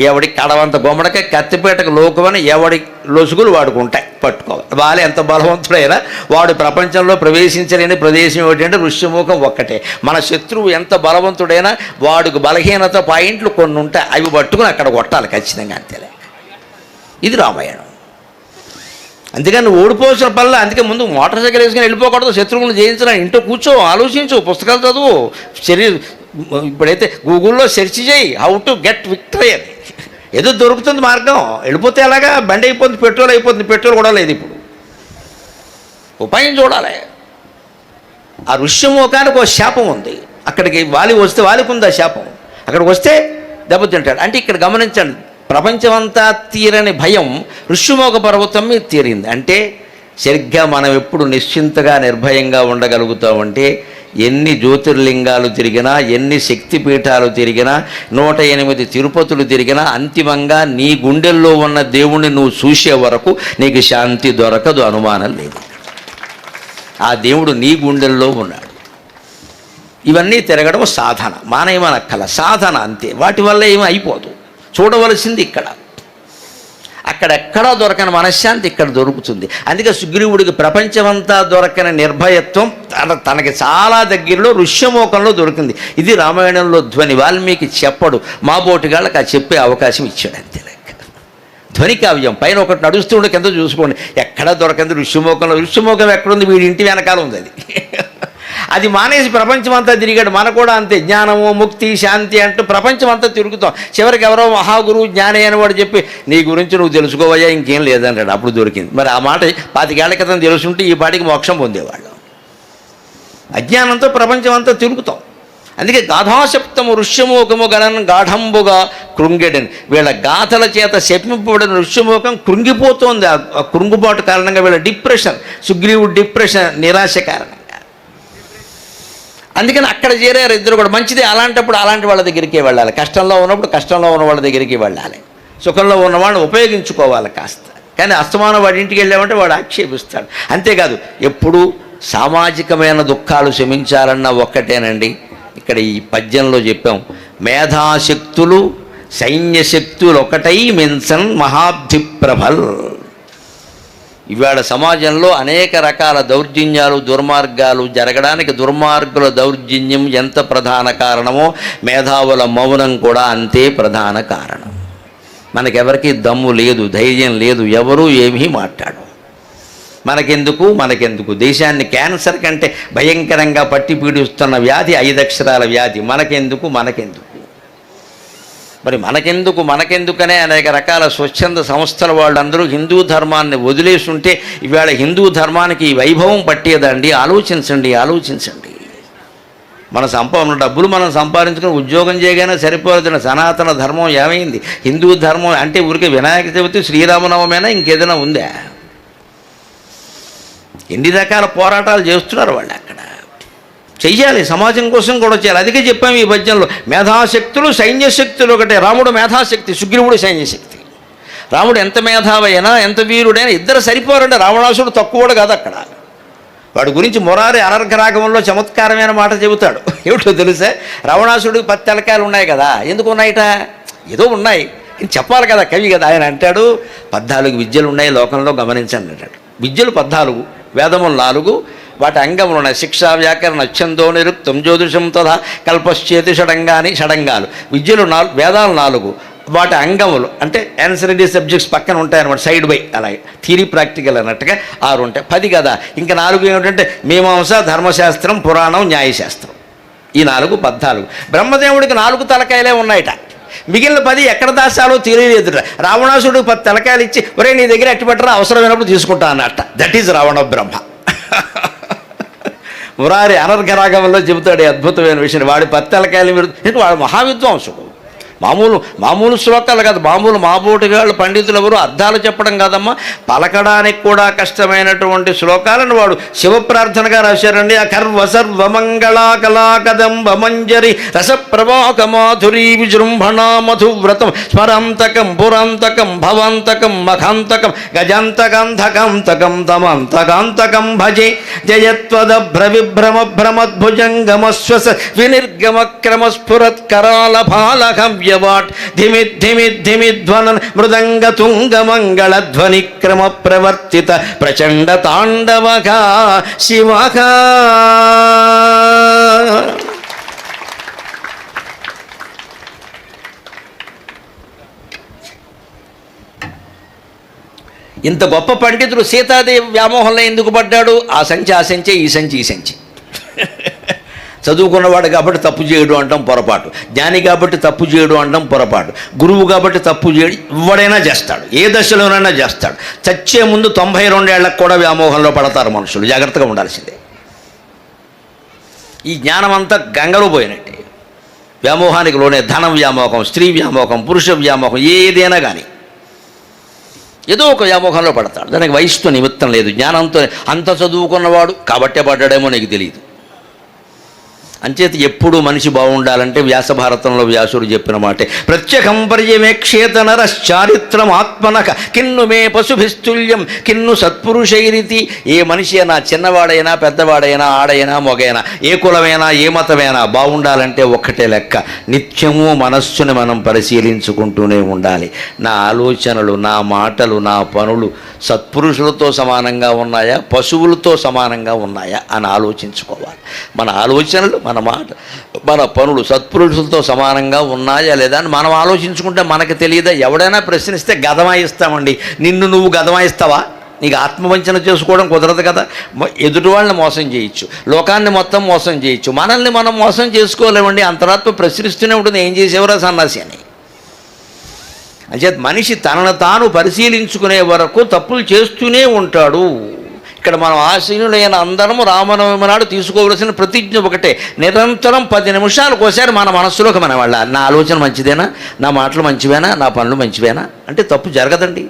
S1: ఎవడి కడవంత గుమ్మడికి కత్తిపేటకు లోకమని ఎవడి లొసుగులు వాడుకుంటాయి, పట్టుకోవాలి. వాళ్ళే ఎంత బలవంతుడైనా వాడు ప్రపంచంలో ప్రవేశించలేని ప్రదేశం ఏమిటంటే ఋష్యముఖం ఒక్కటే. మన శత్రువు ఎంత బలవంతుడైనా వాడికి బలహీనత పాయింట్లు కొన్ని ఉంటాయి, అవి పట్టుకుని అక్కడ కొట్టాలి ఖచ్చితంగా, అంతేలే. ఇది రామాయణం. అందుకని ఓడిపోసిన పనులు, అందుకే ముందు మోటార్ సైకిల్ వేసుకుని వెళ్ళిపోకూడదు, శత్రువులను జయించడానికి. ఇంట్లో కూర్చో, ఆలోచించు, పుస్తకాలు చదువు, ఇప్పుడైతే గూగుల్లో సెర్చ్ చేయి హౌ టు గెట్ విక్టరీ అని, ఏదో దొరుకుతుంది మార్గం. వెళ్ళిపోతే ఎలాగా? బండి అయిపోతుంది, పెట్రోల్ అయిపోతుంది, పెట్రోల్ కూడా లేదు ఇప్పుడు, ఉపాయం చూడాలి. ఆ ఋష్యముఖానికి ఒక శాపం ఉంది, అక్కడికి వాలి వస్తే వాలికి ఉంది ఆ శాపం, అక్కడికి వస్తే దెబ్బతింటాడు. అంటే ఇక్కడ గమనించండి, ప్రపంచమంతా తీరని భయం ఋష్యముఖ పర్వతం మీద తీరింది. అంటే సరిగ్గా మనం ఎప్పుడు నిశ్చింతగా నిర్భయంగా ఉండగలుగుతామంటే, ఎన్ని జ్యోతిర్లింగాలు తిరిగినా, ఎన్ని శక్తిపీఠాలు తిరిగినా, 108 తిరుపతులు తిరిగినా, అంతిమంగా నీ గుండెల్లో ఉన్న దేవుణ్ణి నువ్వు చూసే వరకు నీకు శాంతి దొరకదు, అనుమానం లేదు. ఆ దేవుడు నీ గుండెల్లో ఉన్నాడు. ఇవన్నీ తిరగడం సాధన, మానేమనక్కల సాధన అంతే. వాటి వల్ల ఏమీ అయిపోదు. చూడవలసింది ఇక్కడ, అక్కడెక్కడా దొరకని మనశ్శాంతి ఇక్కడ దొరుకుతుంది. అందుకే సుగ్రీవుడికి ప్రపంచమంతా దొరకని నిర్భయత్వం తనకి చాలా దగ్గరలో ఋష్యముఖంలో దొరికింది. ఇది రామాయణంలో ధ్వని. వాల్మీకి చెప్పడు, మా బోటిగాళ్ళకి ఆ చెప్పే అవకాశం ఇచ్చాడు, అంతే లెక్క. ధ్వని కావ్యం పైన ఒకటి నడుస్తుండే, కింద చూసుకోండి, ఎక్కడా దొరకంది ఋష్యముఖంలో. ఋష్యముఖం ఎక్కడుంది? వీడి ఇంటి వెనకాల ఉంది అది. అది మానేసి ప్రపంచం అంతా తిరిగాడు. మన కూడా అంతే, జ్ఞానము, ముక్తి, శాంతి అంటూ ప్రపంచం అంతా తిరుగుతాం. చివరికి ఎవరో మహాగురువు జ్ఞాని అని వాడు చెప్పి, నీ గురించి నువ్వు తెలుసుకోవయ్యా, ఇంకేం లేదంటాడు. అప్పుడు దొరికింది. మరి ఆ మాట 25 ఏళ్ల క్రితం తెలుసుంటే ఈ పాటికి మోక్షం పొందేవాళ్ళు. అజ్ఞానంతో ప్రపంచం అంతా తిరుగుతాం. అందుకే గాథాశప్తము ఋష్యముఖము గణన్ గాఢంబుగా కృంగెడని, వీళ్ళ గాథల చేత శపింపబడిన ఋష్యముఖం కృంగిపోతోంది. ఆ కృంగుబాటు కారణంగా వీళ్ళ డిప్రెషన్, సుగ్రీవుడు డిప్రెషన్, నిరాశ కారణంగా. అందుకని అక్కడ చేరారు ఇద్దరు కూడా. మంచిది, అలాంటప్పుడు అలాంటి వాళ్ళ దగ్గరికి వెళ్ళాలి. కష్టంలో ఉన్నప్పుడు కష్టంలో ఉన్న వాళ్ళ దగ్గరికి వెళ్ళాలి. సుఖంలో ఉన్నవాడిని ఉపయోగించుకోవాలి కాస్త. కానీ అస్తమానం వాడి ఇంటికి వెళ్ళామంటే వాడు ఆక్షేపిస్తాడు. అంతేకాదు, ఎప్పుడు సామాజికమైన దుఃఖాలు శమించాలన్న ఒక్కటేనండి. ఇక్కడ ఈ పద్యంలో చెప్పాం, మేధాశక్తులు సైన్యశక్తులు ఒకటై మిన్సన్ మహాబ్ధిప్రభల్. ఇవాళ సమాజంలో అనేక రకాల దౌర్జన్యాలు, దుర్మార్గాలు జరగడానికి దుర్మార్గుల దౌర్జన్యం ఎంత ప్రధాన కారణమో, మేధావుల మౌనం కూడా అంతే ప్రధాన కారణం. మనకెవరికి దమ్ము లేదు, ధైర్యం లేదు, ఎవరూ ఏమీ మాట్లాడు. మనకెందుకు దేశాన్ని క్యాన్సర్ కంటే భయంకరంగా పట్టి పీడిస్తున్న వ్యాధి 5 అక్షరాల వ్యాధి. మనకెందుకు మరి మనకెందుకనే అనేక రకాల స్వచ్ఛంద సంస్థల వాళ్ళందరూ హిందూ ధర్మాన్ని వదిలేసి ఉంటే ఇవాళ హిందూ ధర్మానికి ఈ వైభవం పట్టేదండి. ఆలోచించండి. మన డబ్బులు మనం సంపాదించుకుని ఉద్యోగం చేయగానే సరిపోతున్న సనాతన ధర్మం ఏమైంది? హిందూ ధర్మం అంటే ఊరికే వినాయక చవితి, శ్రీరామనవమైనా ఇంకేదైనా ఉందా? ఎన్ని రకాల పోరాటాలు చేస్తున్నారు వాళ్ళు అక్కడ. చెయ్యాలి, సమాజం కోసం కూడా చేయాలి. అందుకే చెప్పాము ఈ పద్యంలో మేధాశక్తులు సైన్యశక్తులు ఒకటే. రాముడు మేధాశక్తి, సుగ్రీవుడు సైన్యశక్తి. రాముడు ఎంత మేధావైనా ఎంత వీరుడైనా ఇద్దరు సరిపోరండి. రావణాసుడు తక్కువడు కాదు అక్కడ. వాడి గురించి మురారి అనర్ఘరాగంలో చమత్కారమైన మాట చెబుతాడు. ఏమిటో తెలుసా? రావణాసుడికి 10 తలకాయలు ఉన్నాయి కదా, ఎందుకు ఉన్నాయిట? ఏదో ఉన్నాయి, చెప్పాలి కదా, కవి కదా. ఆయన అంటాడు 14 విద్యలు ఉన్నాయి లోకంలో గమనించండి అంటాడు. విద్యలు 14, వేదములు 4, వాటి అంగములు ఉన్నాయి. శిక్ష, వ్యాకరణ, ఛందో, నిరుక్తం, జ్యోతిషం తథా కల్పశ్చేతి షడంగాని. షడంగాలు విద్యలు 4, వేదాలు 4, వాటి అంగములు అంటే ఆన్సరీ సబ్జెక్ట్స్ పక్కన ఉంటాయన్నమాట, సైడ్ బై. అలాగే థియరీ ప్రాక్టికల్ అన్నట్టుగా 6 ఉంటాయి. 10 కదా, ఇంకా 4 ఏమిటంటే మీమాంస, ధర్మశాస్త్రం, పురాణం, న్యాయశాస్త్రం. ఈ 4 14. బ్రహ్మదేవుడికి 4 తలకాయలే ఉన్నాయట. మిగిలిన 10 ఎక్కడ దాచాలో తెలియలేదుట. రావణాసుడికి 10 తలకాయలు ఇచ్చి ఒరే నీ దగ్గర అట్టిపెట్టరా, అవసరమైనప్పుడు తీసుకుంటా అన్నట్ట. దట్ ఈజ్ రావణ బ్రహ్మ. మురారి అనర్ఘరాగంలో చెబుతాడు అద్భుతమైన విషయం. వాడి 10 తలకాయలు మీరు, వాడు మహావిద్వాంసుడు. మామూలు శ్లోకాలు కాదు, మాబోటిగాళ్ళు పండితులు ఎవరు అర్థాలు చెప్పడం కాదమ్మా, పలకడానికి కూడా కష్టమైనటువంటి శ్లోకాలను వాడు శివప్రార్థనగా రాశారండి. అకర్వ సర్వమంగళా కళాకదంబ మంజరి రసప్రవాక మాధురీ విజృంభణ మధువ్రతం స్మరాంతకం పురాంతకం భవాంతకం మఖాంతకం గజాంతకాంతకాంతకం తమంతకాంతకం భజే జయత్వదభ్ర విభ్రమ భ్రమద్భుజంగమశ్వస వినిర్గమక్రమస్ఫురత్కరాల భాలకం వాట్ ధిమిధ్వనన్ మృదంగ తుంగ మంగళ ధ్వని క్రమ ప్రవర్తిత ప్రచండ తాండవగా శివగా. ఇంత గొప్ప పండితుడు సీతాదేవి వ్యామోహంలో ఎందుకు పడ్డాడు? ఆ సంచి, ఈ సంచి. చదువుకున్నవాడు కాబట్టి తప్పు చేయడు అంటాం పొరపాటు, జ్ఞాని కాబట్టి తప్పు చేయడు అంటాం పొరపాటు, గురువు కాబట్టి తప్పు చేయడు. ఎవడైనా చేస్తాడు, ఏ దశలోనైనా చేస్తాడు. చచ్చే ముందు 92 ఏళ్లకు కూడా వ్యామోహంలో పడతారు మనుషులు. జాగ్రత్తగా ఉండాల్సిందే. ఈ జ్ఞానం అంతా గంగలో పోయినట్టే. వ్యామోహానికి లోనే ధనం వ్యామోహం, స్త్రీ వ్యామోహం, పురుష వ్యామోహం, ఏదైనా కానీ ఏదో ఒక వ్యామోహంలో పడతాడు. దానికి వయసుతో నిమిత్తం లేదు. జ్ఞానంతో అంత చదువుకున్నవాడు కాబట్టే పడ్డాడేమో నీకు తెలియదు. అంచేత ఎప్పుడు మనిషి బాగుండాలంటే వ్యాసభారతంలో వ్యాసుడు చెప్పిన మాటే ప్రత్యేకం పర్యవేక్షేత నరశ్చారిత్రం ఆత్మనక కిన్ను మే పశుభిస్తుల్యం కిన్ను సత్పురుషైరితి. ఏ మనిషి అయినా, చిన్నవాడైనా పెద్దవాడైనా, ఆడైనా మొగైనా, ఏ కులమైనా ఏ మతమైనా బాగుండాలంటే ఒక్కటే లెక్క, నిత్యము మనస్సుని మనం పరిశీలించుకుంటూనే ఉండాలి. నా ఆలోచనలు, నా మాటలు, నా పనులు సత్పురుషులతో సమానంగా ఉన్నాయా, పశువులతో సమానంగా ఉన్నాయా అని ఆలోచించుకోవాలి. మన ఆలోచనలు, మన మాట, మన పనులు సత్పురుషులతో సమానంగా ఉన్నాయా లేదా అని మనం ఆలోచించుకుంటే మనకు తెలియదా? ఎవడైనా ప్రశ్నిస్తే గదమాయిస్తామండి. నిన్ను నువ్వు గదమాయిస్తావా? నీకు ఆత్మవంచన చేసుకోవడం కుదరదు కదా. ఎదుటి వాళ్ళని మోసం చేయొచ్చు, లోకాన్ని మొత్తం మోసం చేయొచ్చు, మనల్ని మనం మోసం చేసుకోలేమండి. అంతరాత్మ ప్రశ్నిస్తూనే ఉంటుంది, ఏం చేసేవరా సన్నాసి అని. అంచేత మనిషి తనను తాను పరిశీలించుకునే వరకు తప్పులు చేస్తూనే ఉంటాడు. ఇక్కడ మనం ఆశీనులైన అందరము రామనవమి నాడు తీసుకోవలసిన ప్రతిజ్ఞ ఒకటే, నిరంతరం 10 నిమిషాలకు ఒకసారి మన మనస్సులోకి మనం వెళ్ళాలి. నా ఆలోచన మంచిదేనా, నా మాటలు మంచివేనా, నా పనులు మంచివేనా అంటే తప్పు జరగదండి,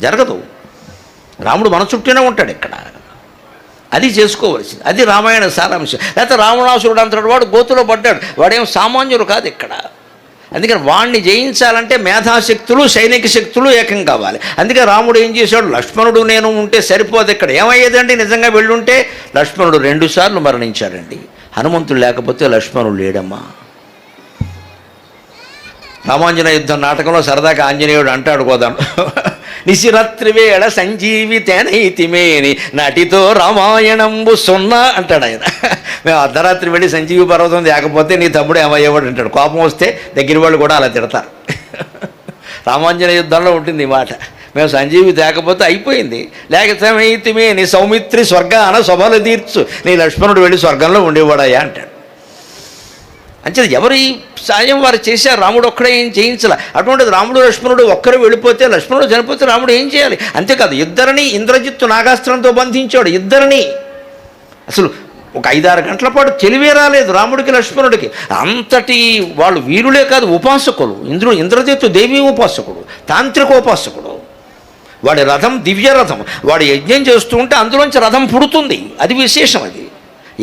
S1: జరగదు. రాముడు మన చుట్టూనే ఉంటాడు ఇక్కడ. అది చేసుకోవలసింది. అది రామాయణ సారాంశం. లేకపోతే రావణాసురుడు అంతటి వాడు గోతులో పడ్డాడు, వాడేం సామాన్యుడు కాదు ఇక్కడ. అందుకని వాణ్ణి జయించాలంటే మేధాశక్తులు సైనిక శక్తులు ఏకం కావాలి. అందుకే రాముడు ఏం చేశాడు? లక్ష్మణుడు నేను ఉంటే సరిపోదు. ఇక్కడ ఏమయ్యేదండి? నిజంగా వెళ్ళుంటే లక్ష్మణుడు 2 సార్లు మరణించాడండి. హనుమంతుడు లేకపోతే లక్ష్మణుడు లేడమ్మా. రామాంజనేయ యుద్ధం నాటకంలో సరదాగా ఆంజనేయుడు అంటాడు కోదాం, నిశిరాత్రివేళ సంజీవితేనైతిమేని నటితో రామాయణంబు సున్నా అంటాడు ఆయన. మేము అర్ధరాత్రి వెళ్ళి సంజీవి పర్వతం లేకపోతే నీ తమ్ముడు ఏమయ్యేవాడు అంటాడు. కోపం వస్తే దగ్గర వాళ్ళు కూడా అలా తిడతారు. రామాంజనేయ యుద్ధంలో ఉంటుంది ఈ మాట. మేము సంజీవి తేకపోతే అయిపోయింది, లేకపోతే నీ సౌమిత్రి స్వర్గాన శోభలు తీర్చు, నీ లక్ష్మణుడు వెళ్ళి స్వర్గంలో ఉండేవాడయ్యా అంటాడు. అంతే ఎవరి సాయం వారు చేశారు. రాముడు ఒక్కడే ఏం చేయించాల. అటువంటిది రాముడు లక్ష్మణుడు ఒక్కరు వెళ్ళిపోతే, లక్ష్మణుడు చనిపోతే రాముడు ఏం చేయాలి? అంతేకాదు, ఇద్దరిని ఇంద్రజిత్తు నాగాస్త్రంతో బంధించాడు. ఇద్దరిని అసలు ఒక 5-6 గంటల పాటు తెలివే రాలేదు రాముడికి లక్ష్మణుడికి. అంతటి వాళ్ళు వీరులే కాదు, ఉపాసకులు. ఇంద్రజిత్తు దేవీ ఉపాసకుడు, తాంత్రికోపాసకుడు. వాడి రథం దివ్య రథం. వాడు యజ్ఞం చేస్తూ ఉంటే అందులోంచి రథం పుడుతుంది. అది విశేషం. అది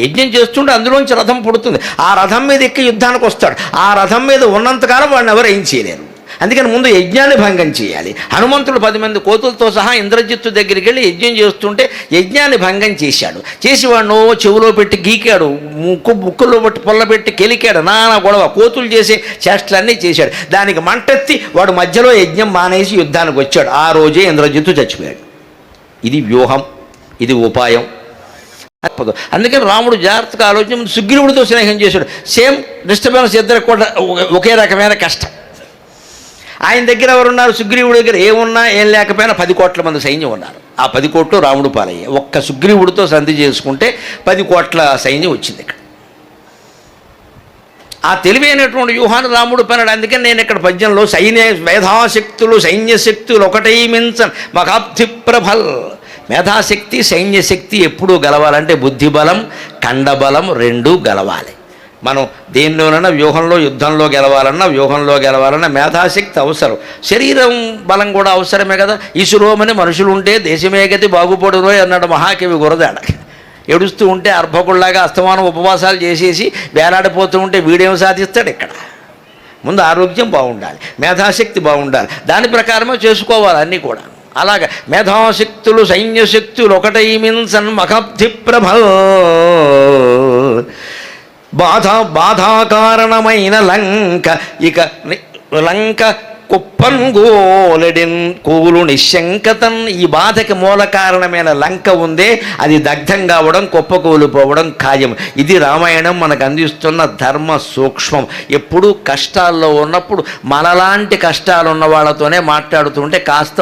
S1: యజ్ఞం చేస్తుంటే అందులోంచి రథం పుడుతుంది. ఆ రథం మీద ఎక్కి యుద్ధానికి వస్తాడు. ఆ రథం మీద ఉన్నంతకాలం వాడిని ఎవరు ఏం చేయలేరు. అందుకని ముందు యజ్ఞాన్ని భంగం చేయాలి. హనుమంతుడు 10 మంది కోతులతో సహా ఇంద్రజిత్తు దగ్గరికి వెళ్ళి యజ్ఞం చేస్తుంటే యజ్ఞాన్ని భంగం చేశాడు. చేసి వాడు చెవులో పెట్టి గీకాడు, ముక్కుల్లో పెట్టి పొల్ల పెట్టి కెలికాడు, నానా గొడవ, కోతులు చేసే చేష్టలన్నీ చేశాడు. దానికి మంటెత్తి వాడు మధ్యలో యజ్ఞం మానేసి యుద్ధానికి వచ్చాడు. ఆ రోజే ఇంద్రజిత్తు చచ్చిపోయాడు. ఇది వ్యూహం, ఇది ఉపాయం. అందుకని రాముడు జాగ్రత్తగా ఆలోచన సుగ్రీవుడితో స్నేహం చేశాడు. సేమ్ డిస్టర్బెన్స్, ఇద్దరికి కూడా ఒకే రకమైన కష్టం. ఆయన దగ్గర ఎవరున్నారు? సుగ్రీవుడి దగ్గర ఏమున్నా ఏం లేకపోయినా 10 కోట్ల మంది సైన్యం ఉన్నారు. ఆ 10 కోట్లు రాముడు పాలయ్యాయి. ఒక్క సుగ్రీవుడితో సంధి చేసుకుంటే 10 కోట్ల సైన్యం వచ్చింది ఇక్కడ. ఆ తెలివైనటువంటి వ్యూహాన్ని రాముడు పన్నాడు. అందుకని నేను ఇక్కడ పద్యంలో మేధాశక్తులు సైన్యశక్తులు ఒకటై మించన్ మహాబ్ధి ప్రభల్. మేధాశక్తి సైన్యశక్తి ఎప్పుడూ గలవాలంటే బుద్ధిబలం కండబలం 2 గలవాలి. మనం దేనిలోనైనా వ్యూహంలో యుద్ధంలో గెలవాలన్నా మేధాశక్తి అవసరం. శరీరం బలం కూడా అవసరమే కదా. ఈశ్వరోమని మనుషులు ఉంటే దేశమే గతి బాగుపడునో అన్నాడు మహాకవి గురదాడ. ఏడుస్తూ ఉంటే అర్భకుల్లాగా అస్తమానం ఉపవాసాలు చేసేసి వేలాడిపోతూ ఉంటే వీడేం సాధిస్తాడు? ఇక్కడ ముందు ఆరోగ్యం బాగుండాలి, మేధాశక్తి బాగుండాలి, దాని ప్రకారమే చేసుకోవాలి అన్నీ కూడా. అలాగ మేధాశక్తులు సైన్యశక్తులు ఒకటై మించన్ మహాబ్ధి ప్రభల్. బాధాకారణమైన లంక ఇక లంక కుప్పంగోలెడిన్ కూలు నిశంకతన్. ఈ బాధకి మూల కారణమైన లంక ఉందే, అది దగ్ధం కావడం, కుప్పకూలిపోవడం ఖాయం. ఇది రామాయణం మనకు అందిస్తున్న ధర్మ సూక్ష్మం. ఎప్పుడూ కష్టాల్లో ఉన్నప్పుడు మనలాంటి కష్టాలు ఉన్న వాళ్ళతోనే మాట్లాడుతుంటే కాస్త